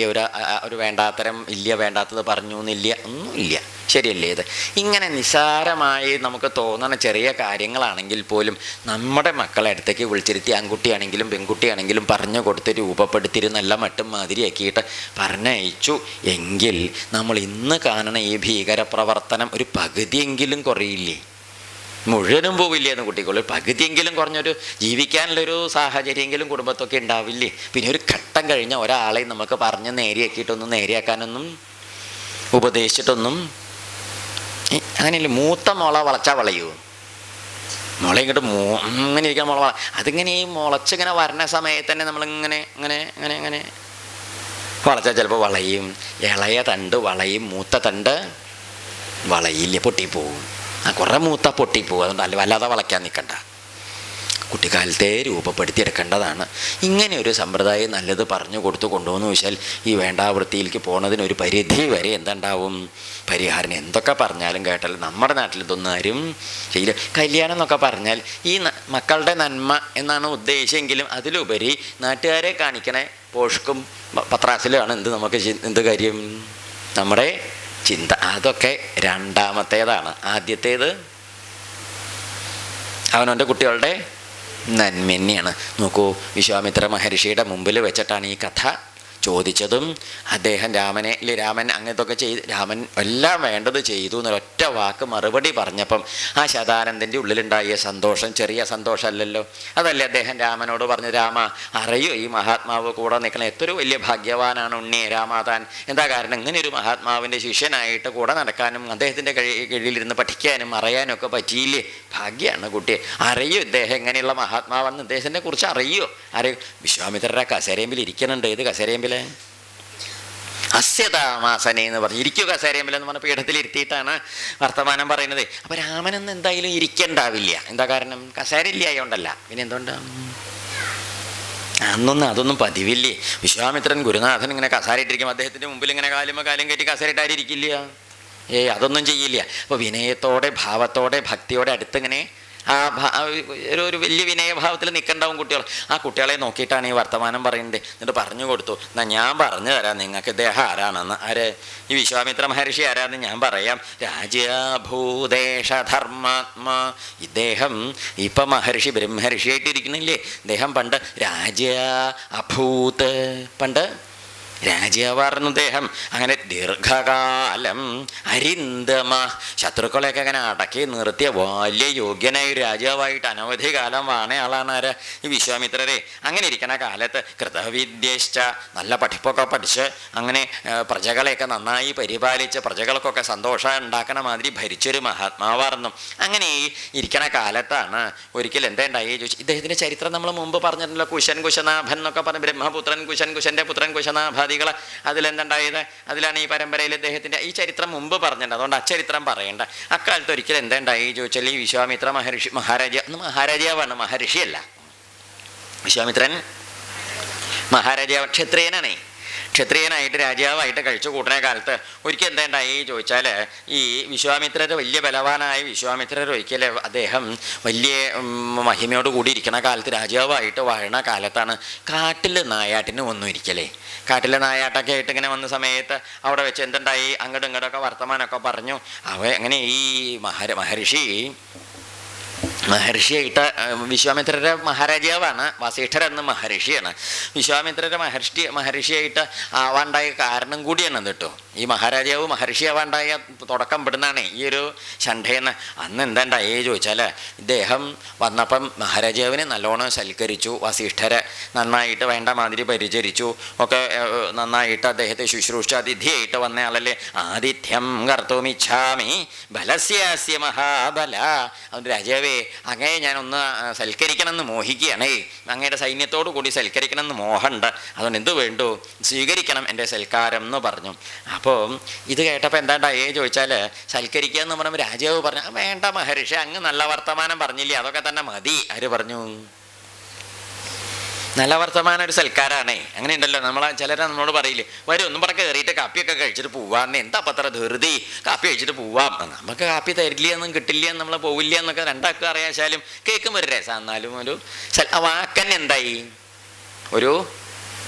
ഒരു വേണ്ടാത്തരം ഇല്ല, വേണ്ടാത്തത് പറഞ്ഞു എന്നില്ല, ഒന്നുമില്ല. ശരിയല്ലേ ഇത്? ഇങ്ങനെ നിസ്സാരമായി നമുക്ക് തോന്നുന്ന ചെറിയ കാര്യങ്ങളാണെങ്കിൽ പോലും നമ്മുടെ മക്കളെ അടുത്തേക്ക് വിളിച്ചിരുത്തി, ആൺകുട്ടിയാണെങ്കിലും പെൺകുട്ടിയാണെങ്കിലും പറഞ്ഞു കൊടുത്ത് രൂപപ്പെടുത്തിയിട്ട് നല്ല മട്ടും മാതിരിയാക്കിയിട്ട് പറഞ്ഞയച്ചു എങ്കിൽ നമ്മൾ ഇന്ന് കാണുന്ന ഈ ഭീകരപ്രവർത്തനം ഒരു പകുതിയെങ്കിലും കുറയില്ലേ? മുഴുവനും പോവില്ലേന്ന് കുട്ടികൾ, പകുതിയെങ്കിലും കുറഞ്ഞൊരു ജീവിക്കാനുള്ളൊരു സാഹചര്യമെങ്കിലും കുടുംബത്തൊക്കെ ഉണ്ടാവില്ലേ? പിന്നെ ഒരു ഘട്ടം കഴിഞ്ഞ ഒരാളെ നമുക്ക് പറഞ്ഞ് നേരെയാക്കിയിട്ടൊന്നും നേരെയാക്കാനൊന്നും ഉപദേശിച്ചിട്ടൊന്നും അങ്ങനെയല്ലേ. മൂത്ത മുള വളച്ചാൽ വളയൂ? മുള ഇങ്ങോട്ട് ഇങ്ങനെ ഇരിക്കാൻ മുള അതിങ്ങനെ ഈ മുളച്ചിങ്ങനെ വരണ സമയത്ത് തന്നെ നമ്മളിങ്ങനെ ഇങ്ങനെ ഇങ്ങനെ ഇങ്ങനെ വളച്ചാൽ ചിലപ്പോൾ വളയും. ഇളയ തണ്ട് വളയും, മൂത്ത തണ്ട് വളയില്ല, പൊട്ടിപ്പോവും. കുറേ മൂത്ത പൊട്ടിപ്പോവും. അതുകൊണ്ട് അല്ല വല്ലാതെ വളയ്ക്കാൻ നിൽക്കണ്ട, കുട്ടിക്കാലത്തെ രൂപപ്പെടുത്തിയെടുക്കേണ്ടതാണ്. ഇങ്ങനെ ഒരു സമ്പ്രദായം നല്ലത് പറഞ്ഞു കൊടുത്തു കൊണ്ടുവന്നു വെച്ചാൽ ഈ വേണ്ടാവൃത്തിയിലേക്ക് പോകുന്നതിനൊരു പരിധി വരെ എന്തുണ്ടാവും? പരിഹാരം. എന്തൊക്കെ പറഞ്ഞാലും കേട്ടാലും നമ്മുടെ നാട്ടിൽ ഇതൊന്നും ആരും ചെയ്യില്ല. കല്യാണം എന്നൊക്കെ പറഞ്ഞാൽ ഈ മക്കളുടെ നന്മ എന്നാണ് ഉദ്ദേശിച്ചെങ്കിലും അതിലുപരി നാട്ടുകാരെ കാണിക്കണേ പോഷ്ക്കും പത്രാസിലുമാണ് നമുക്ക് എന്ത് കാര്യം? നമ്മുടെ ചിന്ത. അതൊക്കെ രണ്ടാമത്തേതാണ്. ആദ്യത്തേത് അവനവൻ്റെ കുട്ടികളുടെ നന്മ തന്നെയാണ്. നോക്കൂ, വിശ്വാമിത്ര മഹർഷിയുടെ മുമ്പിൽ വെച്ചിട്ടാണ് ഈ കഥ ചോദിച്ചതും. അദ്ദേഹം രാമൻ അങ്ങനത്തൊക്കെ രാമൻ എല്ലാം വേണ്ടത് ചെയ്തു എന്നൊരൊറ്റ വാക്ക് മറുപടി പറഞ്ഞപ്പം ആ ശതാനന്ദൻ്റെ ഉള്ളിലുണ്ടായ സന്തോഷം ചെറിയ സന്തോഷമല്ലല്ലോ. അതല്ലേ അദ്ദേഹം രാമനോട് പറഞ്ഞു, രാമ അറിയോ ഈ മഹാത്മാവ് കൂടെ നിൽക്കണം, എത്രയോ വലിയ ഭാഗ്യവാനാണ് ഉണ്ണിയെ രാമാതാൻ. എന്താ കാരണം? ഇങ്ങനെ ഒരു മഹാത്മാവിൻ്റെ ശിഷ്യനായിട്ട് കൂടെ നടക്കാനും അദ്ദേഹത്തിൻ്റെ കീഴിലിരുന്ന് പഠിക്കാനും അറിയാനും ഒക്കെ പറ്റിയില്ലേ? ഭാഗ്യമാണ് കുട്ടിയെ. അറിയോ ഇദ്ദേഹം എങ്ങനെയുള്ള മഹാത്മാവെന്ന്? ഇദ്ദേഹത്തിനെ കുറിച്ച് അറിയോ? അറിയോ? വിശ്വാമിത്രരുടെ കസേരയമ്പിൽ ഇരിക്കുന്നുണ്ട്. ഏത് കസേരയമ്പിൽ? അസ്യതാമാസനെ എന്ന് പറഞ്ഞു. ഇരിക്കുക കസേരയമ്പിലെന്ന് പറഞ്ഞ പീഠത്തിൽ ഇരുത്തിയിട്ടാണ് വർത്തമാനം പറയുന്നത്. അപ്പം രാമനൊന്നും എന്തായാലും ഇരിക്കണ്ടാവില്ല. എന്താ കാരണം? കസേര ഇല്ല ആയതുകൊണ്ടല്ല. പിന്നെ എന്തുകൊണ്ടാണ്? അതൊന്നും പതിവില്ലേ. വിശ്വാമിത്രൻ ഗുരുനാഥൻ ഇങ്ങനെ കസേരയിട്ടിരിക്കും, അദ്ദേഹത്തിൻ്റെ മുമ്പിൽ ഇങ്ങനെ കാലും കയറ്റി കസേരയിട്ടായിരിക്കില്ല. അതൊന്നും ചെയ്യില്ല. അപ്പോൾ വിനയത്തോടെ ഭാവത്തോടെ ഭക്തിയോടെ അടുത്തിങ്ങനെ ഒരു വലിയ വിനയഭാവത്തിൽ നിൽക്കണ്ടാവും കുട്ടികൾ. ആ കുട്ടികളെ നോക്കിയിട്ടാണ് ഈ വർത്തമാനം പറയുന്നത്. എന്നിട്ട് പറഞ്ഞു കൊടുത്തു, എന്നാൽ ഞാൻ പറഞ്ഞു തരാം നിങ്ങൾക്ക് ഇദ്ദേഹം ആരാണെന്ന്. ആര്? ഈ വിശ്വാമിത്ര മഹർഷി ആരാന്ന് ഞാൻ പറയാം. രാജ്യഭൂദേശധർമാത്മാ. ഇദ്ദേഹം ഇപ്പം മഹർഷി ബ്രഹ്മർഷിയായിട്ടിരിക്കുന്നില്ലേ, ഇദ്ദേഹം പണ്ട് അഭൂത്, പണ്ട് രാജാവാർന്നു അദ്ദേഹം. അങ്ങനെ ദീർഘകാലം അരിന്തമ, ശത്രുക്കളെയൊക്കെ അങ്ങനെ അടക്കി നിർത്തിയ വലിയ യോഗ്യനായ ഒരു രാജാവായിട്ട് അനവധി കാലം വാണ ആളാണ് ആര്? ഈ വിശ്വാമിത്രരെ. അങ്ങനെ ഇരിക്കണ കാലത്ത് കൃതവിദ്യശ്ച, നല്ല പഠിപ്പൊക്കെ പഠിച്ച് അങ്ങനെ പ്രജകളെയൊക്കെ നന്നായി പരിപാലിച്ച് പ്രജകൾക്കൊക്കെ സന്തോഷം ഉണ്ടാക്കണ മാതിരി ഭരിച്ചൊരു മഹാത്മാവാർന്നു. അങ്ങനെ ഈ ഇരിക്കണ കാലത്താണ് ഒരിക്കൽ എന്തായി ചോദിച്ചു. ഇദ്ദേഹത്തിൻ്റെ ചരിത്രം നമ്മൾ മുമ്പ് പറഞ്ഞിട്ടുണ്ടല്ലോ. കുശനാഭൻ എന്നൊക്കെ പറഞ്ഞ് ബ്രഹ്മപുത്രൻ കുശൻ്റെ പുത്രൻ കുശനാഭ. അതിലെന്തുണ്ടായത്? അതിലാണ് ഈ പരമ്പരയിൽ ഇദ്ദേഹത്തിൻ്റെ ഈ ചരിത്രം മുമ്പ് പറഞ്ഞിട്ടുണ്ട്. അതുകൊണ്ട് അച്ചരിത്രം പറയണ്ട. അക്കാലത്ത് ഒരിക്കലും എന്തുണ്ടായി ചോദിച്ചാൽ ഈ വിശ്വാമിത്ര മഹാരാജാവാണ്, മഹർഷിയല്ല. വിശ്വാമിത്രൻ മഹാരാജാവ് ക്ഷത്രിയനാണേ. ക്ഷത്രിയനായിട്ട് രാജാവായിട്ട് കഴിച്ചു കൂട്ടുന്ന കാലത്ത് ഒരിക്കൽ എന്തുണ്ടായി ചോദിച്ചാൽ ഈ വിശ്വാമിത്രർ വലിയ ബലവാനായ വിശ്വാമിത്രർ ഒരിക്കൽ അദ്ദേഹം വലിയ മഹിമയോട് കൂടി ഇരിക്കുന്ന കാലത്ത് രാജാവായിട്ട് വാഴണ കാലത്താണ് കാട്ടിൽ നായാട്ടിന് വന്നു ഇരിക്കലേ. കാട്ടിലെ നായാട്ടൊക്കെ ആയിട്ട് ഇങ്ങനെ വന്ന സമയത്ത് അവിടെ വെച്ച് എന്തുണ്ടായി? അങ്ങോട്ടും ഇങ്ങോട്ടൊക്കെ വർത്തമാനമൊക്കെ പറഞ്ഞു. അങ്ങനെ ഈ മഹർഷിയായിട്ട് വിശ്വാമിത്രരുടെ മഹാരാജാവാണ്. വസിഷ്ഠരെന്ന് മഹർഷിയാണ്. വിശ്വാമിത്രരുടെ മഹർഷിയായിട്ട് ആവാണ്ടായ കാരണം കൂടിയാണ് കേട്ടോ. ഈ മഹാരാജാവ് മഹർഷിയാവാണ്ടായ തുടക്കം പെടുന്നതാണ് ഈ ഒരു ഷണ്ഠയെന്ന്. അന്ന് എന്താണ്ടായേ ചോദിച്ചാൽ ഇദ്ദേഹം വന്നപ്പം മഹാരാജാവിനെ നല്ലോണം സൽക്കരിച്ചു. വസിഷ്ഠരെ നന്നായിട്ട് വേണ്ട മാതിരി പരിചരിച്ചു ഒക്കെ നന്നായിട്ട് അദ്ദേഹത്തെ ശുശ്രൂഷ അതിഥിയായിട്ട് വന്നയാളല്ലേ. ആതിഥ്യം കർത്തുമിച്ഛാമി ബലസ്യാസ്യ മഹാബല. അതുകൊണ്ട് രാജാവേ അങ്ങയെ ഞാനൊന്ന് സൽക്കരിക്കണമെന്ന് മോഹിക്കുകയാണേ. അങ്ങയുടെ സൈന്യത്തോടു കൂടി സൽക്കരിക്കണമെന്ന് മോഹമുണ്ട്. അതുകൊണ്ട് എന്ത് വേണ്ടു? സ്വീകരിക്കണം എൻ്റെ സൽക്കാരം എന്ന് പറഞ്ഞു. അപ്പോൾ ഇത് കേട്ടപ്പോൾ എന്താണ്ടായേ ചോദിച്ചാൽ, സൽക്കരിക്കുക എന്ന് പറയുമ്പോൾ രാജാവ് പറഞ്ഞു, വേണ്ട മഹർഷി, അങ്ങ് നല്ല വർത്തമാനം പറഞ്ഞില്ലേ, അതൊക്കെ തന്നെ മതി. ആര് പറഞ്ഞു? നല്ല വർത്തമാനം ഒരു സൽക്കാരാണേ. അങ്ങനെ ഉണ്ടല്ലോ, ചിലരെ നമ്മളോട് പറയില്ലേ, വരും ഒന്നും പറഞ്ഞ കയറിയിട്ട് കാപ്പിയൊക്കെ കഴിച്ചിട്ട് പോവാന്ന്. എന്താ അപ്പം അത്ര ധൃതി, കാപ്പി കഴിച്ചിട്ട് പോവാം. നമുക്ക് കാപ്പി തരില്ല എന്നും കിട്ടില്ല എന്ന് നമ്മൾ പോവില്ല എന്നൊക്കെ രണ്ടാൾക്കും അറിയാച്ചാലും കേൾക്കുമ്പോൾ ഒരു രസം. എന്നാലും ഒരു വാക്കന്നെ എന്തായി, ഒരു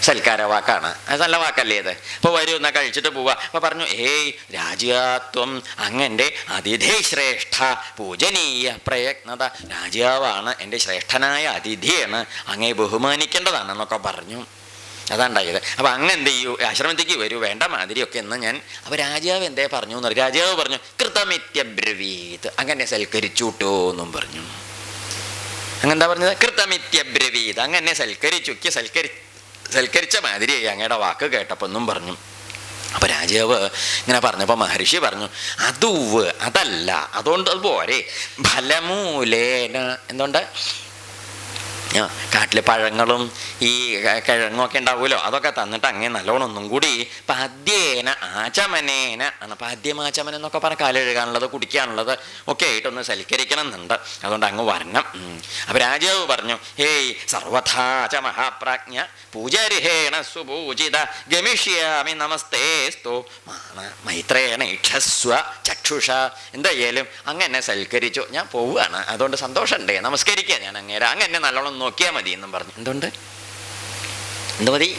സൽക്കാര വാക്കാണ്. അത് നല്ല വാക്കല്ലേ അത്. അപ്പോൾ വരൂ എന്നാൽ കഴിച്ചിട്ട് പോവാ. അപ്പോൾ പറഞ്ഞു, ഏയ് രാജ്യാത്വം അങ്ങൻ്റെ അതിഥി ശ്രേഷ്ഠ പൂജനീയ പ്രയത്നത. രാജാവാണ്, എൻ്റെ ശ്രേഷ്ഠനായ അതിഥിയാണ്, അങ്ങേ ബഹുമാനിക്കേണ്ടതാണെന്നൊക്കെ പറഞ്ഞു. അതാണ്ടായത്. അപ്പോൾ അങ്ങ് എന്ത് ചെയ്യൂ, ആശ്രമത്തേക്ക് വരൂ, വേണ്ട മാതിരിയൊക്കെ എന്ന് ഞാൻ. അപ്പോൾ രാജാവ് എന്തേ പറഞ്ഞു എന്ന് പറയും. രാജാവ് പറഞ്ഞു, കൃതമിത്യബ്രവീത്, അങ്ങനെ സൽക്കരിച്ചുട്ടോ എന്നും പറഞ്ഞു. അങ്ങെന്താ പറഞ്ഞത്? കൃതമിത്യബ്രവീത്, അങ്ങനെ സൽക്കരിച്ച മാതിരിയായി അങ്ങയുടെ വാക്ക് കേട്ടപ്പോൾ എന്നും പറഞ്ഞു. അപ്പം രാജാവ് ഇങ്ങനെ പറഞ്ഞപ്പോൾ മഹർഷി പറഞ്ഞു, അതല്ല, അതുകൊണ്ട് അത് പോരെ, ഫലമൂലേന. എന്തുകൊണ്ട്? കാട്ടിൽ പഴങ്ങളും ഈ കിഴങ്ങൊക്കെ ഉണ്ടാവുമല്ലോ, അതൊക്കെ തന്നിട്ട് അങ്ങനെ നല്ലോണം ഒന്നും കൂടി പാദ്യേന ആചമനേന ആണ്. പാദ്യമാചമനം എന്നൊക്കെ പറഞ്ഞാൽ കാലെഴുകാനുള്ളത് കുടിക്കാനുള്ളത് ഒക്കെ ആയിട്ടൊന്ന് സൽക്കരിക്കണം എന്നുണ്ട്, അതുകൊണ്ട് അങ്ങ് വരണം. അപ്പം രാജാവ് പറഞ്ഞു, ഹേയ് സർവഥാച മഹാപ്രാജ്ഞ പൂജാരിഹേണ സുപൂജിത ഗമിഷ്യാമി നമസ്തേസ്തു മൈത്രേണ ഇക്ഷസ്വ ചക്ഷുഷ. എന്തായാലും അങ്ങനെ സൽക്കരിച്ചു, ഞാൻ പോവുകയാണ്, അതുകൊണ്ട് സന്തോഷമുണ്ടേ, നമസ്കരിക്കുക ഞാൻ അങ്ങേരെ, അങ്ങനെ നല്ലോണം നോക്കിയാൽ മതി എന്നും പറഞ്ഞു. എന്തുകൊണ്ട്? എന്ത് മതി?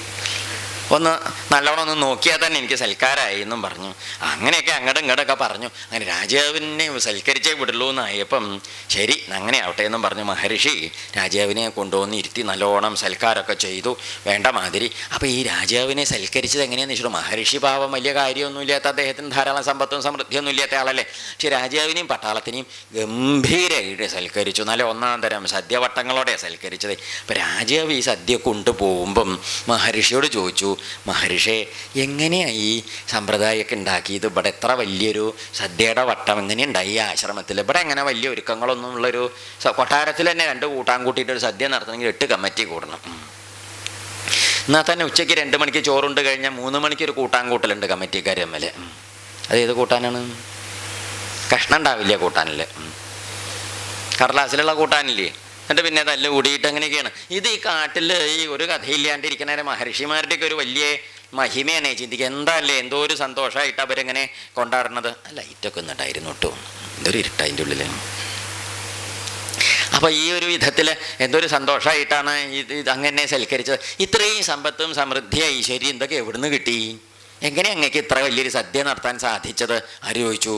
ഒന്ന് നല്ലോണം ഒന്ന് നോക്കിയാൽ തന്നെ എനിക്ക് സൽക്കാരമായി എന്നും പറഞ്ഞു. അങ്ങനെയൊക്കെ അങ്ങോട്ടും ഇങ്ങോട്ടൊക്കെ പറഞ്ഞു. അങ്ങനെ രാജാവിനെ സൽക്കരിച്ചേ വിടുള്ളൂ എന്നായപ്പം ശരി അങ്ങനെ ആവട്ടെ എന്നും പറഞ്ഞു മഹർഷി രാജാവിനെ കൊണ്ടുവന്ന് ഇരുത്തി നല്ലോണം സൽക്കാരമൊക്കെ ചെയ്തു, വേണ്ട മാതിരി. അപ്പോൾ ഈ രാജാവിനെ സൽക്കരിച്ചത് എങ്ങനെയാണെന്ന് വെച്ചിട്ട്, മഹർഷി പാവം വലിയ കാര്യമൊന്നുമില്ലാത്ത, അദ്ദേഹത്തിന് ധാരാളം സമ്പത്തും സമൃദ്ധിയൊന്നും ഇല്ലാത്ത ആളല്ലേ. പക്ഷെ രാജാവിനെയും പട്ടാളത്തിനെയും ഗംഭീരമായിട്ട് സൽക്കരിച്ചു. നല്ല ഒന്നാം തരം സദ്യവട്ടങ്ങളോടെ സൽക്കരിച്ചത്. അപ്പോൾ രാജാവ് ഈ സദ്യ കൊണ്ടുപോകുമ്പം മഹർഷിയോട് ചോദിച്ചു, മഹർഷേ എങ്ങനെയാണ് ഈ സമ്പ്രദായമൊക്കെ ഉണ്ടാക്കിയത്? ഇവിടെ എത്ര വലിയൊരു സദ്യയുടെ വട്ടം എങ്ങനെയുണ്ടായി ഈ ആശ്രമത്തിൽ? ഇവിടെ എങ്ങനെ വലിയ ഒരുക്കങ്ങളൊന്നും ഉള്ളൊരു കൊട്ടാരത്തിൽ തന്നെ 2 കൂട്ടാൻ കൂട്ടിയിട്ടൊരു സദ്യ നടത്തണമെങ്കിൽ 8 കമ്മിറ്റി കൂടണം. എന്നാൽ തന്നെ ഉച്ചയ്ക്ക് 2 മണിക്ക് ചോറുണ്ട് കഴിഞ്ഞാൽ 3 മണിക്ക് ഒരു കൂട്ടാൻ കൂട്ടലുണ്ട് കമ്മിറ്റിക്കാർ തമ്മിൽ. അതേത് കൂട്ടാനാണ്? കഷ്ണം ഉണ്ടാവില്ല കൂട്ടാനിൽ, കടലാസിലുള്ള കൂട്ടാനില്ലേ. എന്നിട്ട് പിന്നെ തല്ല് കൂടിയിട്ട് അങ്ങനെയൊക്കെയാണ്. ഇത് ഈ കാട്ടിൽ ഈ ഒരു കഥയില്ലാണ്ടിരിക്കുന്ന മഹർഷിമാരുടെയൊക്കെ ഒരു വലിയ മഹിമയാണ് ചിന്തിക്കുക. എന്താല്ലേ, എന്തോ ഒരു സന്തോഷമായിട്ട് അവരെങ്ങനെ കൊണ്ടാടുന്നത്. ലൈറ്റൊക്കെ ഒന്നുണ്ടായിരുന്നു കേട്ടോ, എന്തൊരു ഇരുട്ടതിൻ്റെ ഉള്ളിൽ. അപ്പോൾ ഈ ഒരു വിധത്തിൽ എന്തൊരു സന്തോഷമായിട്ടാണ് ഇത് അങ്ങനെ സൽക്കരിച്ചത്. ഇത്രയും സമ്പത്തും സമൃദ്ധി ഐശ്വര്യം ഇതൊക്കെ എവിടുന്ന് കിട്ടി? എങ്ങനെ അങ്ങേക്ക് ഇത്ര വലിയൊരു സദ്യ നടത്താൻ സാധിച്ചത്? ആര് ചോദിച്ചു?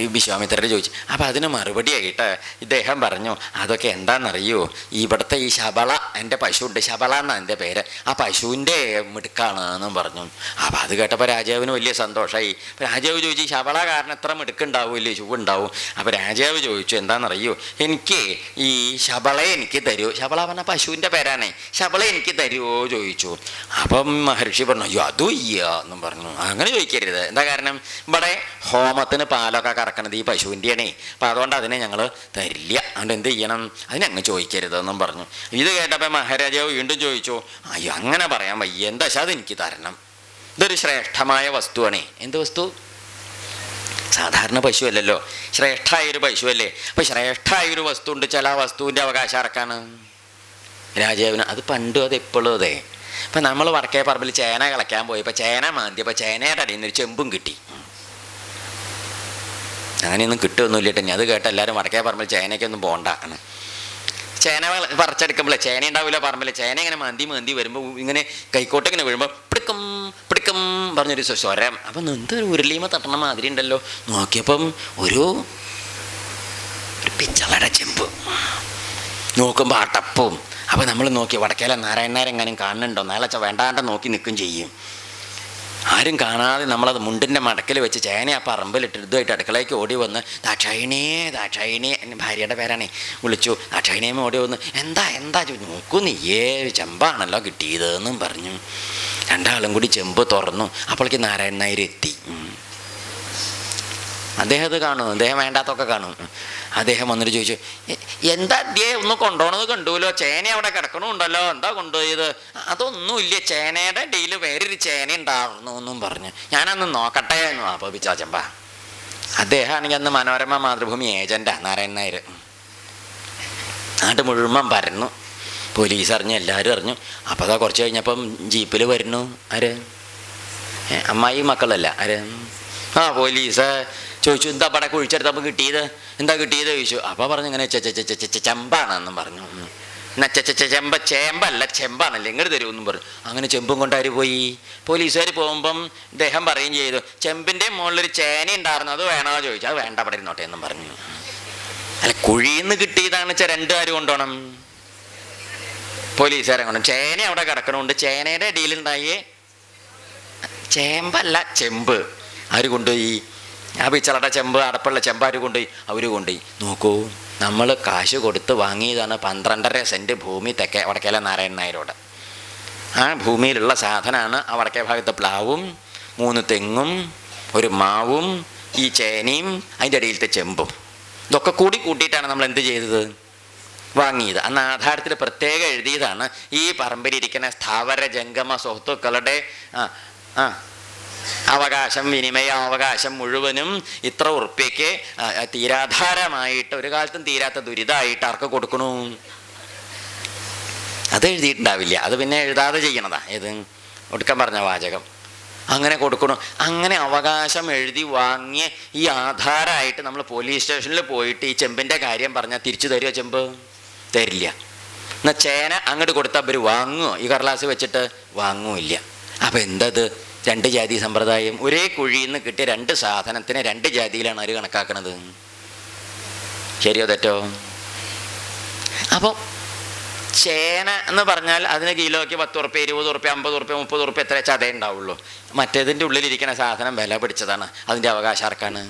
ഈ വിശ്വാമിത്രർ ചോദിച്ചു. അപ്പം അതിന് മറുപടിയായിട്ട് ഇദ്ദേഹം പറഞ്ഞു, അതൊക്കെ എന്താണെന്നറിയോ, ഇവിടുത്തെ ഈ ശബള, എൻ്റെ പശുണ്ട്, ശബള എന്നാണ് എൻ്റെ പേര്, ആ പശുവിൻ്റെ മിടുക്കാണ് എന്നും പറഞ്ഞു. അപ്പം അത് കേട്ടപ്പോൾ രാജാവിന് വലിയ സന്തോഷമായി. രാജാവ് ചോദിച്ചു, ശബള കാരണം എത്ര മിടുക്കുണ്ടാവില്ലേ, ചുവുണ്ടാവും. അപ്പം രാജാവ് ചോദിച്ചു, എന്താണെന്നറിയോ, എനിക്ക് ഈ ശബളയെ എനിക്ക് തരുമോ? ശബള പറഞ്ഞാൽ പശുവിൻ്റെ പേരാണേ, ശബള എനിക്ക് തരുമോ ചോദിച്ചു. അപ്പം മഹർഷി പറഞ്ഞു, അയ്യോ അതും ഇയ്യ എന്നും പറഞ്ഞു. അങ്ങനെ ചോദിക്കരുത്. എന്താ കാരണം? ഇവിടെ ഹോമത്തിന് പാലൊക്കെ കറക്കണത് ഈ പശുവിൻ്റെയാണേ, അപ്പം അതുകൊണ്ട് അതിനെ ഞങ്ങൾ തരില്ല, അതുകൊണ്ട് എന്ത് ചെയ്യണം, അതിനങ്ങ് ചോദിക്കരുതെന്നും പറഞ്ഞു. ഇത് കേട്ടപ്പോൾ മഹാരാജാവ് വീണ്ടും ചോദിച്ചു, അയ്യോ അങ്ങനെ പറയാൻ വയ്യ, എന്താ വെച്ചാൽ അതെനിക്ക് തരണം, ഇതൊരു ശ്രേഷ്ഠമായ വസ്തുവാണേ. എന്ത് വസ്തു? സാധാരണ പശു അല്ലല്ലോ, ശ്രേഷ്ഠമായൊരു പശുവല്ലേ. അപ്പം ശ്രേഷ്ഠമായൊരു വസ്തു ഉണ്ട്, ചില വസ്തുവിൻ്റെ അവകാശം ആർക്കാണ്? രാജാവിന്. അത് പണ്ടും അത് എപ്പോഴും അതെ. ഇപ്പം നമ്മൾ വടക്കേ പറമ്പിൽ ചേന കളയ്ക്കാൻ പോയപ്പോൾ ചേന മാന്തിയപ്പോൾ ചേനയുടെ അടിയിൽ നിന്നൊരു ചെമ്പും കിട്ടി. അങ്ങനെയൊന്നും കിട്ടുമൊന്നുമില്ല കേട്ടോ. അത് കേട്ട് എല്ലാവരും വടക്കേ പറമ്പിൽ ചേനയ്ക്കൊന്നും പോകണ്ടാണ്. ചേന പറിച്ചെടുക്കുമ്പോൾ ചേന ഉണ്ടാവില്ല പറമ്പിൽ, ചേന ഇങ്ങനെ മാന്തി വരുമ്പോൾ ഇങ്ങനെ കൈക്കോട്ട് ഇങ്ങനെ വീഴുമ്പോൾ പിടിക്കും പിടിക്കും പറഞ്ഞൊരു സ്വരം. അപ്പം എന്തൊരു ഉരുളിമ തട്ടണ മാതിരി ഉണ്ടല്ലോ. നോക്കിയപ്പം ഒരു പിച്ചളയുടെ ചെമ്പ്, നോക്കുമ്പോൾ അടപ്പും. അപ്പം നമ്മൾ നോക്കി വടക്കേല നാരായണനെങ്ങാനും കാണുന്നുണ്ടോ, നാളെ വേണ്ടാണ്ട് നോക്കി നിൽക്കും ചെയ്യും. ആരും കാണാതെ നമ്മളത് മുണ്ടിൻ്റെ മടക്കിൽ വെച്ച് ചേന ആ പറമ്പിലിട്ട് ഇതുമായിട്ട് അടുക്കളയ്ക്ക് ഓടി വന്ന് ദാക്ഷായിണേ എൻ്റെ ഭാര്യയുടെ പേരാണേ വിളിച്ചു. ദാക്ഷായിണിയമ്മ ഓടി വന്ന് എന്താ നോക്കൂ നീയേ ചെമ്പാണല്ലോ കിട്ടിയതെന്നും പറഞ്ഞു. 2 ആളും കൂടി ചെമ്പ് തുറന്നു. അപ്പോഴേക്ക് നാരായണൻ നായർ എത്തി. അദ്ദേഹം അത് കാണും, അദ്ദേഹം വേണ്ടാത്തൊക്കെ കാണും. അദ്ദേഹം വന്നിട്ട് ചോദിച്ചു, എന്താ അദ്യേ ഒന്ന് കൊണ്ടുപോകണത് കണ്ടുല്ലോ, ചേന അവിടെ കിടക്കണമുണ്ടല്ലോ, എന്താ കൊണ്ടുപോയത്? അതൊന്നുമില്ല, ചേനയുടെ ഇടയിൽ വേറൊരു ചേന ഉണ്ടായിരുന്നു എന്നും പറഞ്ഞു. ഞാനന്ന് നോക്കട്ടെ എന്ന്. അപ്പോൾ പിച്ചാച്ചമ്പ അദ്ദേഹമാണെങ്കിൽ അന്ന് മനോരമ മാതൃഭൂമി ഏജൻ്റാണ് നാരായണൻ നായർ. നാട്ട് മുഴുവൻ പരന്നു, പോലീസ് അറിഞ്ഞു, എല്ലാവരും അറിഞ്ഞു. അപ്പോൾ അതാ കുറച്ച് കഴിഞ്ഞപ്പം ജീപ്പിൽ വരുന്നു. ആര്? അമ്മായി മക്കളല്ല. ആര്? പോലീസ് ചോദിച്ചു, എന്താ പട കുഴിച്ചെടുത്തപ്പോൾ കിട്ടിയത്, എന്താ കിട്ടിയത് ചോദിച്ചു. അപ്പോൾ പറഞ്ഞു ഇങ്ങനെ ചെമ്പാണെന്നും പറഞ്ഞു. എന്നാൽ ചേമ്പല്ല ചെമ്പാണല്ലേ, ഇങ്ങോട്ട് തരുമെന്നും പറഞ്ഞു. അങ്ങനെ ചെമ്പും കൊണ്ടാര് പോയി? പോലീസുകാർ പോകുമ്പം ഇദ്ദേഹം പറയുകയും ചെയ്തു, ചെമ്പിൻ്റെ മുകളിലൊരു ചേന ഉണ്ടായിരുന്നു, അത് വേണോ ചോദിച്ചു. അത് വേണ്ട, അവിടെ ഇരുന്നോട്ടെ എന്നും പറഞ്ഞു. അല്ല, കുഴിയിൽ നിന്ന് കിട്ടിയതാണ് രണ്ടുകാർ കൊണ്ടുപോകണം, പോലീസുകാരെ കൊണ്ടു. ചേന അവിടെ കിടക്കണമുണ്ട്, ചേനയുടെ ഇടയിലുണ്ടായേ ചേമ്പല്ല ചെമ്പ്. ആര് കൊണ്ടുപോയി? ആ പിച്ചളയുടെ ചെമ്പ്, അടപ്പുള്ള ചെമ്പ് ആര് കൊണ്ടുപോയി? അവർ കൊണ്ടുപോയി. നോക്കൂ, നമ്മൾ കാശ് കൊടുത്ത് വാങ്ങിയതാണ് 12.5 സെൻറ്റ് ഭൂമി തെക്കേ വടക്കേലെ നാരായണൻ നായരോട്. ആ ഭൂമിയിലുള്ള സാധനമാണ് ആ വടക്കേ ഭാഗത്ത് പ്ലാവും 3 തെങ്ങും ഒരു മാവും ഈ ചേനയും അതിൻ്റെ ഇടയിലത്തെ ചെമ്പും. ഇതൊക്കെ കൂടി കൂട്ടിയിട്ടാണ് നമ്മൾ എന്ത് ചെയ്തത്? വാങ്ങിയത്. അന്ന് ആധാരത്തിൽ പ്രത്യേകം എഴുതിയതാണ്, ഈ പറമ്പിലിരിക്കുന്ന സ്ഥാവര ജംഗമ സ്വത്തുക്കളുടെ അവകാശം, വിനിമയ അവകാശം മുഴുവനും ഇത്ര ഉറുപ്പ്യക്ക് തീരാധാരമായിട്ട്, ഒരു കാലത്തും തീരാത്ത ദുരിതമായിട്ട് ആർക്ക് കൊടുക്കണു? അത് എഴുതിയിട്ടുണ്ടാവില്ല, അത് പിന്നെ എഴുതാതെ ചെയ്യണതാ. ഏത് ഒടുക്കം പറഞ്ഞ വാചകം അങ്ങനെ കൊടുക്കണു. അങ്ങനെ അവകാശം എഴുതി വാങ്ങിയ ഈ ആധാരമായിട്ട് നമ്മൾ പോലീസ് സ്റ്റേഷനിൽ പോയിട്ട് ഈ ചെമ്പിൻ്റെ കാര്യം പറഞ്ഞാൽ തിരിച്ചു തരുമോ? ചെമ്പ് തരില്ല. എന്നാൽ ചേന അങ്ങോട്ട് കൊടുത്താൽ അവർ വാങ്ങുമോ? ഈ കടലാസ് വെച്ചിട്ട് വാങ്ങുമില്ല. അപ്പം എന്തത്? 2 ജാതി സമ്പ്രദായം. ഒരേ കുഴിയിൽ നിന്ന് കിട്ടിയ 2 സാധനത്തിനെ 2 ജാതിയിലാണ് അവർ കണക്കാക്കണത്. ശരിയോ തെറ്റോ? അപ്പോൾ ചേന എന്ന് പറഞ്ഞാൽ അതിന് കിലോയ്ക്ക് 10 ഉറുപ്പ്യ, 20 ഉറുപ്പ്യ, 50 ഉറുപ്പ്യ, 30 ഉറുപ്പ്യ എത്ര വെച്ചാൽ അതേ ഉണ്ടാവുള്ളൂ. മറ്റേതിൻ്റെ ഉള്ളിലിരിക്കുന്ന സാധനം വില പിടിച്ചതാണ്. അതിൻ്റെ അവകാശം ആർക്കാണ്?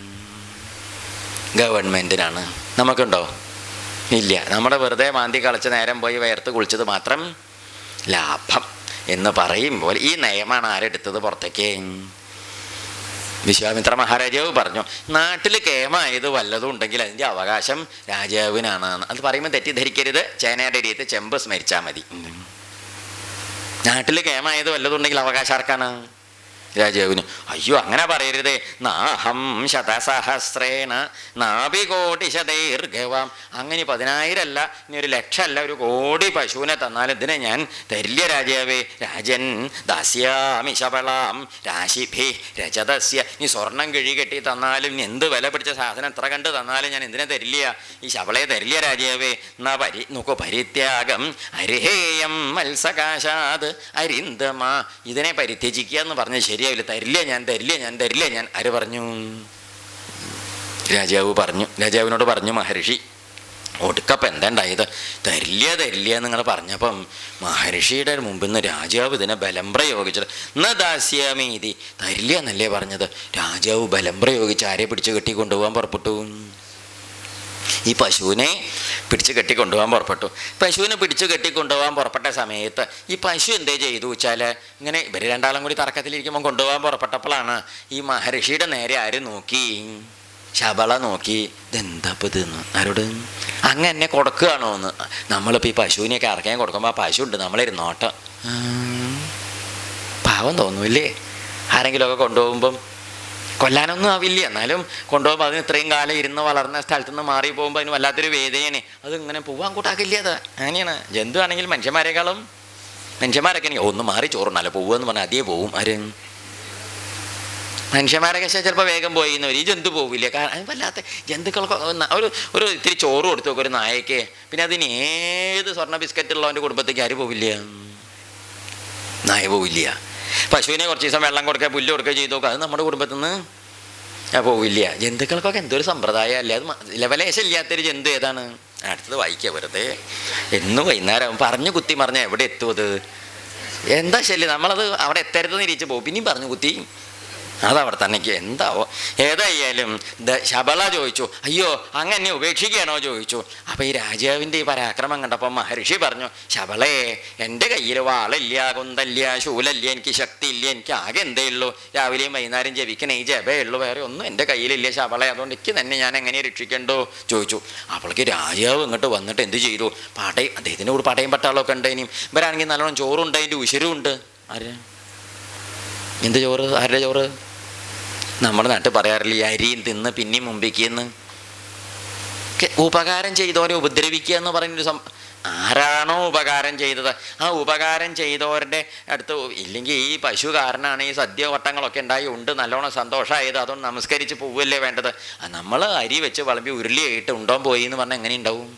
ഗവൺമെൻറ്റിനാണ്. നമുക്കുണ്ടോ? ഇല്ല. നമ്മുടെ വെറുതെ മാന്തി കളിച്ച് നേരം പോയി വയർത്ത് കുളിച്ചത് മാത്രം ലാഭം എന്ന് പറയുമ്പോൾ ഈ നയമാണ് ആരെടുത്തത് പുറത്തേക്ക്? വിശ്വാമിത്ര മഹാരാജാവ് പറഞ്ഞു, നാട്ടിൽ കേമായത് വല്ലതും ഉണ്ടെങ്കിൽ അതിൻ്റെ അവകാശം രാജാവിനാണ്. അത് പറയുമ്പോൾ തെറ്റിദ്ധരിക്കരുത്, ചേനയുടെ ഇടയത്ത് ചെമ്പ് സ്മരിച്ചാൽ മതി. നാട്ടിൽ കേമായത് വല്ലതും ഉണ്ടെങ്കിൽ അവകാശം ആർക്കാണ്? രാജാവിന്. അയ്യോ, അങ്ങനെ പറയരുതേ. നാഹം ശതസഹസ്രേണ നാഭികോടിശതൈർഘവാം. അങ്ങനെ 10,000 അല്ല, ഇനി 1,00,000 അല്ല, 1 കോടി പശുവിനെ തന്നാലും ഇതിനെ ഞാൻ തരില്ല രാജാവേ. രാജൻ ദാസ്യാമി ശബളാം രാശിഭി രജതസ്യ. നീ സ്വർണം കിഴി കെട്ടി തന്നാലും, ഇനി എന്ത് വില പിടിച്ച സാധനം എത്ര കണ്ട് തന്നാലും ഞാൻ എന്തിനെ തരില്ല? ഈ ശബളയെ തരില്ല രാജാവേ. എന്നാ നോക്കൂ, പരിത്യാഗം അരിഹേയം മത്സകാശാത് അരിന്തമ. ഇതിനെ പരിത്യജിക്കുക എന്ന് പറഞ്ഞ് ശരിയാവില്ല. തരില്ല ഞാൻ. ആര് പറഞ്ഞു? രാജാവ് പറഞ്ഞു. രാജാവിനോട് പറഞ്ഞു മഹർഷി. ഒടുക്കപ്പം എന്താ ഉണ്ടായത്? തരില്ല നിങ്ങൾ പറഞ്ഞപ്പം മഹർഷിയുടെ മുമ്പിൽ നിന്ന് രാജാവ് ഇതിനെ ബലം പ്രയോഗിച്ചത്. ന ദാസ്യാമീതി. തരില്ല എന്നല്ലേ പറഞ്ഞത്? രാജാവ് ബലം പ്രയോഗിച്ച് ആരെ പിടിച്ച് കെട്ടിക്കൊണ്ടുപോകാൻ പുറപ്പെട്ടു? ഈ പശുവിനെ പിടിച്ച് കെട്ടിക്കൊണ്ടുപോകാൻ പുറപ്പെട്ടു. പശുവിനെ പിടിച്ച് കെട്ടിക്കൊണ്ടുപോകാൻ പുറപ്പെട്ട സമയത്ത് ഈ പശു എന്തേ ചെയ്തു വെച്ചാൽ, ഇങ്ങനെ ഇവർ 2 ആളും കൂടി തർക്കത്തിലിരിക്കുമ്പോൾ കൊണ്ടുപോകാൻ പുറപ്പെട്ടപ്പോഴാണ് ഈ മഹർഷിയുടെ നേരെ ആര് നോക്കി? ശബള നോക്കി. ഇതെന്താ ഇപ്പം ഇതെന്ന്? ആരോട്? അങ്ങ് എന്നെ കൊടുക്കുകയാണോ എന്ന്. നമ്മളിപ്പോൾ ഈ പശുവിനെയൊക്കെ ഇറക്കാൻ കൊടുക്കുമ്പോൾ ആ പശു ഉണ്ട് നമ്മളിരുന്നോട്ടം. പാവം തോന്നൂല്ലേ? ആരെങ്കിലുമൊക്കെ കൊണ്ടുപോകുമ്പം കൊല്ലാനൊന്നും ആവില്ല, എന്നാലും കൊണ്ടുപോകുമ്പോൾ അതിന് ഇത്രയും കാലം ഇരുന്ന് വളർന്ന സ്ഥലത്തു നിന്ന് മാറി പോകുമ്പോൾ അതിന് വല്ലാത്തൊരു വേദനയാണ്. അത് ഇങ്ങനെ പോകാൻ കൂട്ടാക്കില്ല. അത് അങ്ങനെയാണ്. ജന്തു ആണെങ്കിൽ മനുഷ്യന്മാരൊക്കെ ഒന്ന് മാറി ചോറുണ്ടല്ലോ പോകുമെന്ന് പറഞ്ഞാൽ അതേ പോവും. ആര്? മനുഷ്യന്മാരൊക്കെ ചിലപ്പോൾ വേഗം പോയിന്നവർ. ഈ ജന്തു പോവില്ല. കാരണം അത് വല്ലാത്ത ജന്തുക്കൾക്ക് ഒരു ഇത്തിരി ചോറ് കൊടുത്തു നോക്കും ഒരു നായക്ക്. പിന്നെ അതിന് ഏത് സ്വർണ്ണ ബിസ്ക്കറ്റ് ഉള്ളവൻ്റെ കുടുംബത്തേക്ക് ആര് പോവില്ല? നായ പോവില്ല. പശുവിനെ കുറച്ച് ദിവസം വെള്ളം കൊടുക്കുക, പുല്ല് കൊടുക്കുക ചെയ്തു നോക്കുക, അത് നമ്മുടെ കുടുംബത്തിൽ നിന്ന് പോവില്ല. ജന്തുക്കൾക്കൊക്കെ എന്തൊരു സമ്പ്രദായം അല്ലേ? അത് ലെവലേശം ഇല്ലാത്തൊരു ജന്തു ഏതാണ്? അടുത്തത് വായിക്കുക വെറുതെ. എന്നും വൈകുന്നേരം പറഞ്ഞു കുത്തി മറിഞ്ഞാൽ എവിടെ എത്തും? അത് എന്താ ശല്യം? നമ്മളത് അവിടെ എത്തരുതെന്ന് ഇരിച്ച് പോകും. പിന്നെയും പറഞ്ഞു കുത്തി അതവിടെ തന്നെക്ക് എന്താവോ. ഏതായാലും ശബള ചോദിച്ചു, അയ്യോ അങ്ങനെ ഉപേക്ഷിക്കുകയാണോ ചോദിച്ചു. അപ്പം ഈ രാജാവിൻ്റെ ഈ പരാക്രമം കണ്ടപ്പോൾ മഹർഷി പറഞ്ഞു, ശബളേ, എൻ്റെ കയ്യിൽ വാളില്ല, കുന്തല്ല, ശൂലല്ല, എനിക്ക് ശക്തിയില്ല, എനിക്ക് ആകെ എന്തേ ഉള്ളൂ, രാവിലെയും വൈകുന്നേരം ജപിക്കണേ ഈ ജപേ ഉള്ളൂ, വേറെ ഒന്നും എൻ്റെ കയ്യിലില്ല ശബളെ, അതുകൊണ്ട് എനിക്ക് തന്നെ ഞാൻ എങ്ങനെ രക്ഷിക്കണ്ടോ ചോദിച്ചു. അപ്പോഴേക്ക് രാജാവ് ഇങ്ങോട്ട് വന്നിട്ട് എന്ത് ചെയ്തു, അദ്ദേഹത്തിൻ്റെ കൂടെ പടയും പട്ടാളമൊക്കെ ഉണ്ട്. ഇനിയും ഇവരാണെങ്കിൽ നല്ലോണം ചോറുണ്ട്, അതിൻ്റെ ഉശിരും ഉണ്ട്. ആര് എന്ത് ചോറ്, ആരുടെ ചോറ്? നമ്മുടെ നാട്ടിൽ പറയാറില്ല ഈ അരിയും തിന്ന് പിന്നെയും മുമ്പിക്കുന്ന്. ഉപകാരം ചെയ്തവരെ ഉപദ്രവിക്കുക എന്ന് പറയുന്നൊരു ആരാണോ ഉപകാരം ചെയ്തത് ആ ഉപകാരം ചെയ്തവരുടെ അടുത്ത് ഇല്ലെങ്കിൽ ഈ പശുകാരനാണ് ഈ സദ്യവട്ടങ്ങളൊക്കെ ഉണ്ടായി ഉണ്ട് നല്ലോണം സന്തോഷമായത്, അതുകൊണ്ട് നമസ്കരിച്ച് പോവല്ലേ വേണ്ടത്. നമ്മൾ അരി വെച്ച് വിളമ്പി ഉരുളിയായിട്ട് ഉണ്ടോ പോയി എന്ന് പറഞ്ഞാൽ എങ്ങനെ ഉണ്ടാവും?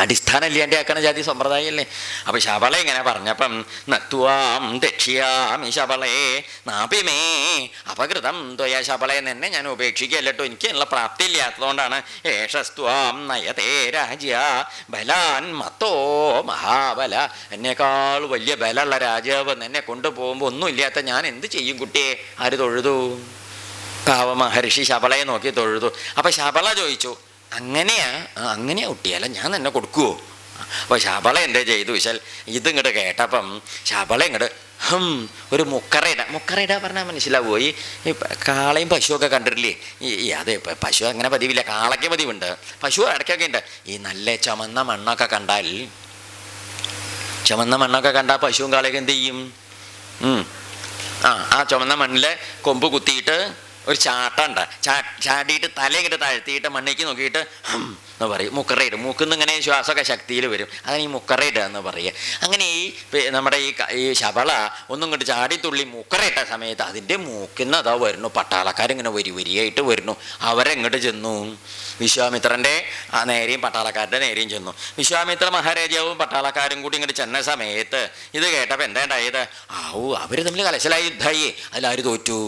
അടിസ്ഥാനം ഇല്ലാണ്ട് ആക്കണ ജാതി സമ്പ്രദായമല്ലേ. അപ്പം ശബള ഇങ്ങനെ പറഞ്ഞപ്പം നത്വാം ദക്ഷിയാമി ശബളേ നാപിമേ അപകൃതം ത്വയ, ശബളെ തന്നെ ഞാൻ ഉപേക്ഷിക്കല്ലോ, എനിക്കുള്ള പ്രാപ്തി ഇല്ലാത്തതുകൊണ്ടാണ്. ഏഷസ്ത്വാം നയതേ രാജ്യ ബലാൻ മത്തോ മഹാബല, എന്നെക്കാൾ വലിയ ബലമുള്ള രാജാവ് എന്നെ കൊണ്ടുപോകുമ്പോൾ ഒന്നുമില്ലാത്ത ഞാൻ എന്ത് ചെയ്യും കുട്ടിയെ? ആര് തൊഴുതു? പാവ മഹർഷി ശബളയെ നോക്കി തൊഴുതു. അപ്പം ശബള ചോദിച്ചു, അങ്ങനെയാ കുട്ടിയല്ല, ഞാൻ തന്നെ കൊടുക്കുവോ? അപ്പോൾ ശബള എന്താ ചെയ്തു വെച്ചാൽ ഇതിങ്ങോട്ട് കേട്ടപ്പം ശബള ഇങ്ങോട്ട് ഒരു മുക്കറയിട പറഞ്ഞാൽ മനസ്സിലാവുമോ? ഈ കാളയും പശുവൊക്കെ കണ്ടിട്ടില്ലേ? അതെ, പശു അങ്ങനെ പതിവില്ല, കാളയ്ക്ക് പതിവുണ്ട്, പശു ഇടയ്ക്കൊക്കെ ഉണ്ട്. ഈ നല്ല ചുമന്ന മണ്ണൊക്കെ കണ്ടാൽ പശുവും കാളയൊക്കെ എന്ത് ചെയ്യും? ആ ചുമന്ന മണ്ണിൽ കൊമ്പ് കുത്തിയിട്ട് ഒരു ചാട്ടമുണ്ട്, ചാടിയിട്ട് തലയിങ്ങോട്ട് താഴ്ത്തിയിട്ട് മണ്ണിലേക്ക് നോക്കിയിട്ട് എന്ന് പറയും, മുക്കറയിടും. മൂക്കിന്ന് ഇങ്ങനെ ശ്വാസമൊക്കെ ശക്തിയിൽ വരും, അതാണ് ഈ മുക്കറയിടുക എന്ന് പറയുക. അങ്ങനെ നമ്മുടെ ഈ ശബള ഒന്നും ഇങ്ങോട്ട് ചാടിത്തുള്ളി മുക്കറയിട്ട സമയത്ത് അതിൻ്റെ മൂക്കിന്ന് അതാ വരുന്നു, പട്ടാളക്കാരിങ്ങനെ വരിയായിട്ട് വരുന്നു. അവരെങ്ങോട്ട് ചെന്നു, വിശ്വാമിത്രൻ്റെ നേരെയും പട്ടാളക്കാരുടെ നേരെയും ചെന്നു. വിശ്വാമിത്ര മഹാരാജാവും പട്ടാളക്കാരും കൂടി ഇങ്ങോട്ട് ചെന്ന സമയത്ത് ഇത് കേട്ടപ്പോൾ എന്താ ഉണ്ടായത്? അവർ തമ്മിൽ കലശലായി യുദ്ധമായി. അതിലാര് തോറ്റു?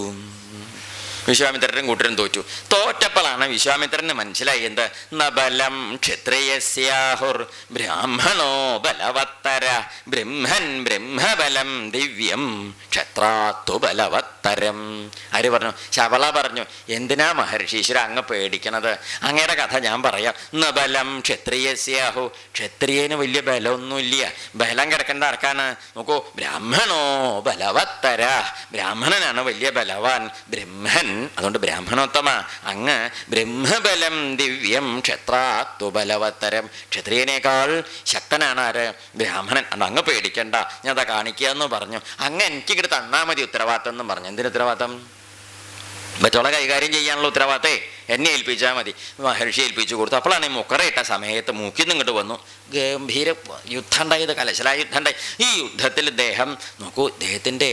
വിശ്വാമിത്രനും കൂട്ടരും തോറ്റു. തോറ്റപ്പോഴാണ് വിശ്വാമിത്രന് മനസ്സിലായി എന്ത്? നബലം ക്ഷത്രിയസ്യാഹുർ ബ്രാഹ്മണോ ബലവത്തര ബ്രഹ്മൻ ബ്രഹ്മബലം ദിവ്യം ക്ഷത്രാത്തു ബലവത്തരം. ആര് പറഞ്ഞു? ശബള പറഞ്ഞു. എന്തിനാ മഹർഷീശ്വര അങ്ങ് പേടിക്കണത്? അങ്ങയുടെ കഥ ഞാൻ പറയാം. നബലം ക്ഷത്രിയസ്യാഹു, ക്ഷത്രിയന് വലിയ ബലമൊന്നുമില്ല, ബലം കിടക്കേണ്ട ആർക്കാണ്? നോക്കൂ, ബ്രാഹ്മണോ ബലവത്തര, ബ്രാഹ്മണനാണ് വലിയ ബലവാൻ, ബ്രഹ്മൻ, അതുകൊണ്ട് ബ്രാഹ്മണോത്തമ അങ്ങ് ബ്രഹ്മബലം ദിവ്യം ക്ഷത്രാത്തു ബലവത്തരം, ക്ഷത്രിയനേക്കാൾ ശക്തനാണ് ആര്? ബ്രാഹ്മണൻ. അത് അങ്ങ് പേടിക്കണ്ട, ഞാൻ അതാ കാണിക്കുക എന്ന് പറഞ്ഞു. അങ്ങ് എനിക്കിങ്ങോട്ട് തന്നാൽ മതി ഉത്തരവാദിത്തം എന്നും പറഞ്ഞു. എന്തിന് ഉത്തരവാദിത്തം? മറ്റുള്ള കൈകാര്യം ചെയ്യാനുള്ള ഉത്തരവാദിത്തേ എന്നെ ഏൽപ്പിച്ചാൽ മതി. മഹർഷി ഏൽപ്പിച്ചു കൊടുത്തു. അപ്പോഴാണ് ഈ മുക്കറയിട്ട സമയത്ത് മൂക്കിന്ന് ഇങ്ങോട്ട് വന്നു. ഗംഭീര യുദ്ധം ഉണ്ടായത്, കലശലായ യുദ്ധം ഉണ്ടായി. ഈ യുദ്ധത്തിൽ ഇദ്ദേഹം നോക്കൂ, ഇദ്ദേഹത്തിൻ്റെ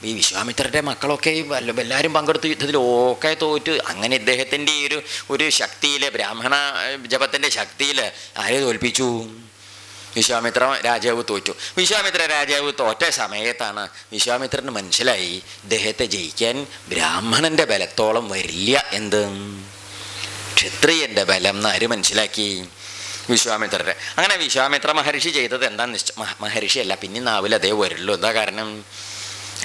ഈ വിശ്വാമിത്രൻ്റെ മക്കളൊക്കെ എല്ലാവരും പങ്കെടുത്ത യുദ്ധത്തിൽ ഒക്കെ തോറ്റു. അങ്ങനെ ഇദ്ദേഹത്തിൻ്റെ ഈ ഒരു ശക്തിയിൽ, ബ്രാഹ്മണ ജപത്തിൻ്റെ ശക്തിയിൽ ആരെ തോൽപ്പിച്ചു? വിശ്വാമിത്ര രാജാവ് തോറ്റു. വിശ്വാമിത്ര രാജാവ് തോറ്റ സമയത്താണ് വിശ്വാമിത്രന് മനസ്സിലായി ഇദ്ദേഹത്തെ ജയിക്കാൻ ബ്രാഹ്മണൻ്റെ ബലത്തോളം വരില്ല, എന്ത് ക്ഷത്രിയൻ്റെ ബലം എന്ന് ആര് മനസ്സിലാക്കി? വിശ്വാമിത്രരെ. അങ്ങനെ വിശ്വാമിത്ര മഹർഷി ചെയ്തത് എന്താന്ന് മഹർഷിയല്ല, പിന്നെ നാവിൽ അതേ വരുള്ളൂ. എന്താ കാരണം?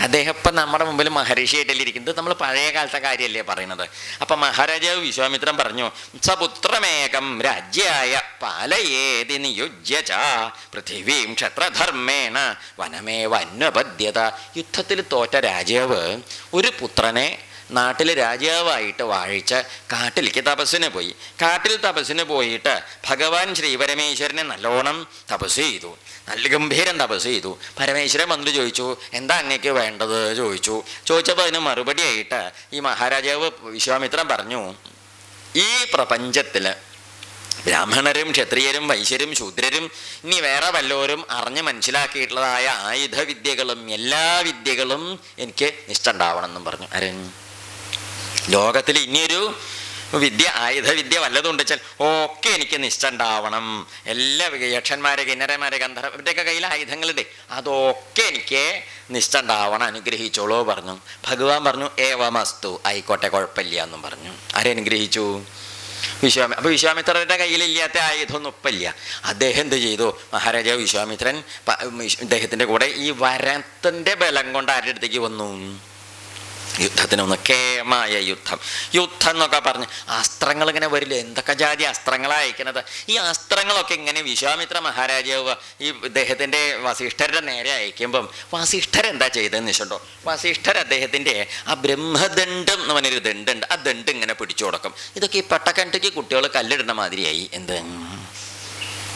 അദ്ദേഹം ഇപ്പം നമ്മുടെ മുമ്പിൽ മഹർഷിയായിട്ടല്ലേ ഇരിക്കുന്നത്, നമ്മൾ പഴയ കാലത്തെ കാര്യമല്ലേ പറയുന്നത്. അപ്പം മഹാരാജാവ് വിശ്വാമിത്രൻ പറഞ്ഞു, സപുത്രമേകം രാജ്യായ പാലയേതി നിയുജ്യ ച പൃഥിവീം ക്ഷത്രധർമ്മേണ വനമേവന്വപദ്യത. യുദ്ധത്തിൽ തോറ്റ രാജാവ് ഒരു പുത്രനെ നാട്ടിൽ രാജാവായിട്ട് വാഴിച്ച് കാട്ടിലേക്ക് തപസ്സിന് പോയി. കാട്ടിൽ തപസ്സിന് പോയിട്ട് ഭഗവാൻ ശ്രീപരമേശ്വരനെ നല്ലോണം തപസ് ചെയ്തു, നല്ല ഗംഭീരം തപസ് ചെയ്തു. പരമേശ്വരൻ വന്നിട്ട് ചോദിച്ചു, എന്താ അങ്ങേക്ക് വേണ്ടത് ചോദിച്ചപ്പോൾ അതിന് മറുപടിയായിട്ട് ഈ മഹാരാജാവ് വിശ്വാമിത്രൻ പറഞ്ഞു, ഈ പ്രപഞ്ചത്തിൽ ബ്രാഹ്മണരും ക്ഷത്രിയരും വൈശ്യരും ശൂദ്രരും ഇനി വേറെ വല്ലവരും അറിഞ്ഞ് മനസ്സിലാക്കിയിട്ടുള്ളതായ ആയുധവിദ്യകളും എല്ലാ വിദ്യകളും എനിക്ക് നിഷ്ഠ എന്നും പറഞ്ഞു. ലോകത്തിൽ ഇനിയൊരു വിദ്യ, ആയുധവിദ്യ വല്ലതും വെച്ചാൽ ഒക്കെ എനിക്ക് നിഷ്ഠ ഉണ്ടാവണം. എല്ലാ യക്ഷന്മാരെ, കിന്നരന്മാരെ, ഗന്ധർവരുടെയൊക്കെ കയ്യിൽ ആയുധങ്ങളുണ്ട്, അതൊക്കെ എനിക്ക് നിഷ്ഠ ഉണ്ടാവണം, അനുഗ്രഹിച്ചോളൂ പറഞ്ഞു. ഭഗവാൻ പറഞ്ഞു, ഏവമസ്തു, ആയിക്കോട്ടെ, കുഴപ്പമില്ല എന്നും പറഞ്ഞു. ആരനുഗ്രഹിച്ചു? അപ്പോൾ വിശ്വാമിത്രരുടെ കയ്യിലില്ലാത്ത ആയുധമൊന്നും ഒപ്പില്ല. അദ്ദേഹം എന്ത് ചെയ്തു? മഹാരാജാവ് വിശ്വാമിത്രൻ ഇദ്ദേഹത്തിൻ്റെ കൂടെ ഈ വരത്തിൻ്റെ ബലം കൊണ്ട് ആരുടെ അടുത്തേക്ക് വന്നു? യുദ്ധത്തിനൊന്ന് കേമായ യുദ്ധം. യുദ്ധം എന്നൊക്കെ പറഞ്ഞ് അസ്ത്രങ്ങൾ ഇങ്ങനെ വരില്ല. എന്തൊക്കെ ജാതി അസ്ത്രങ്ങളാണ് അയക്കുന്നത്. ഈ അസ്ത്രങ്ങളൊക്കെ ഇങ്ങനെ വിശ്വാമിത്ര മഹാരാജാവ് ഈ ഇദ്ദേഹത്തിൻ്റെ വസിഷ്ഠരുടെ നേരെ അയക്കുമ്പം വസിഷ്ഠരെന്താ ചെയ്തതെന്ന് വെച്ചിട്ടുണ്ടോ? വസിഷ്ഠർ അദ്ദേഹത്തിൻ്റെ ആ ബ്രഹ്മദണ്ഡം എന്ന് പറഞ്ഞൊരു ദണ്ടുണ്ട്, ആ ദണ്ട് ഇങ്ങനെ പിടിച്ചു കൊടുക്കും. ഇതൊക്കെ ഈ പൊട്ടക്കിണറ്റിക്ക് കുട്ടികൾ കല്ലിടുന്ന മാതിരിയായി. എന്ത്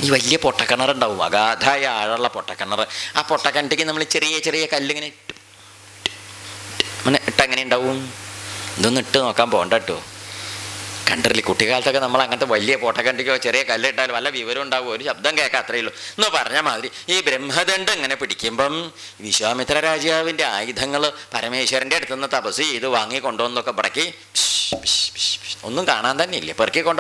ഈ വലിയ പൊട്ടക്കിണറുണ്ടാവും, അഗാധമായ ആഴമുള്ള പൊട്ടക്കിണർ. ആ പൊട്ടക്കിണറ്റിക്ക് നമ്മൾ ചെറിയ ചെറിയ കല്ലിങ്ങനെ ഇട്ടെങ്ങനെ ഉണ്ടാവും? ഇതൊന്നും ഇട്ട് നോക്കാൻ പോകണ്ട കേട്ടോ. കണ്ടിട്ടില്ലേ കുട്ടിക്കാലത്തൊക്കെ നമ്മൾ അങ്ങനത്തെ വലിയ പൊട്ടക്കണ്ടിക്കോ ചെറിയ കല്ലിട്ടാലും വല്ല വിവരം ഉണ്ടാവും, ഒരു ശബ്ദം കേൾക്കാം, അത്രയേ ഉള്ളൂ എന്ന് പറഞ്ഞ മാതിരി ഈ ബ്രഹ്മദണ്ഡം ഇങ്ങനെ പിടിക്കുമ്പം വിശ്വാമിത്ര രാജാവിൻ്റെ ആയുധങ്ങൾ പരമേശ്വരൻ്റെ അടുത്തുനിന്ന് തപസ് ചെയ്ത് വാങ്ങിക്കൊണ്ടുവന്നൊക്കെ പടക്കി ഒന്നും കാണാൻ തന്നെ ഇല്ല, പെറുക്കി കൊണ്ടുവന്ന്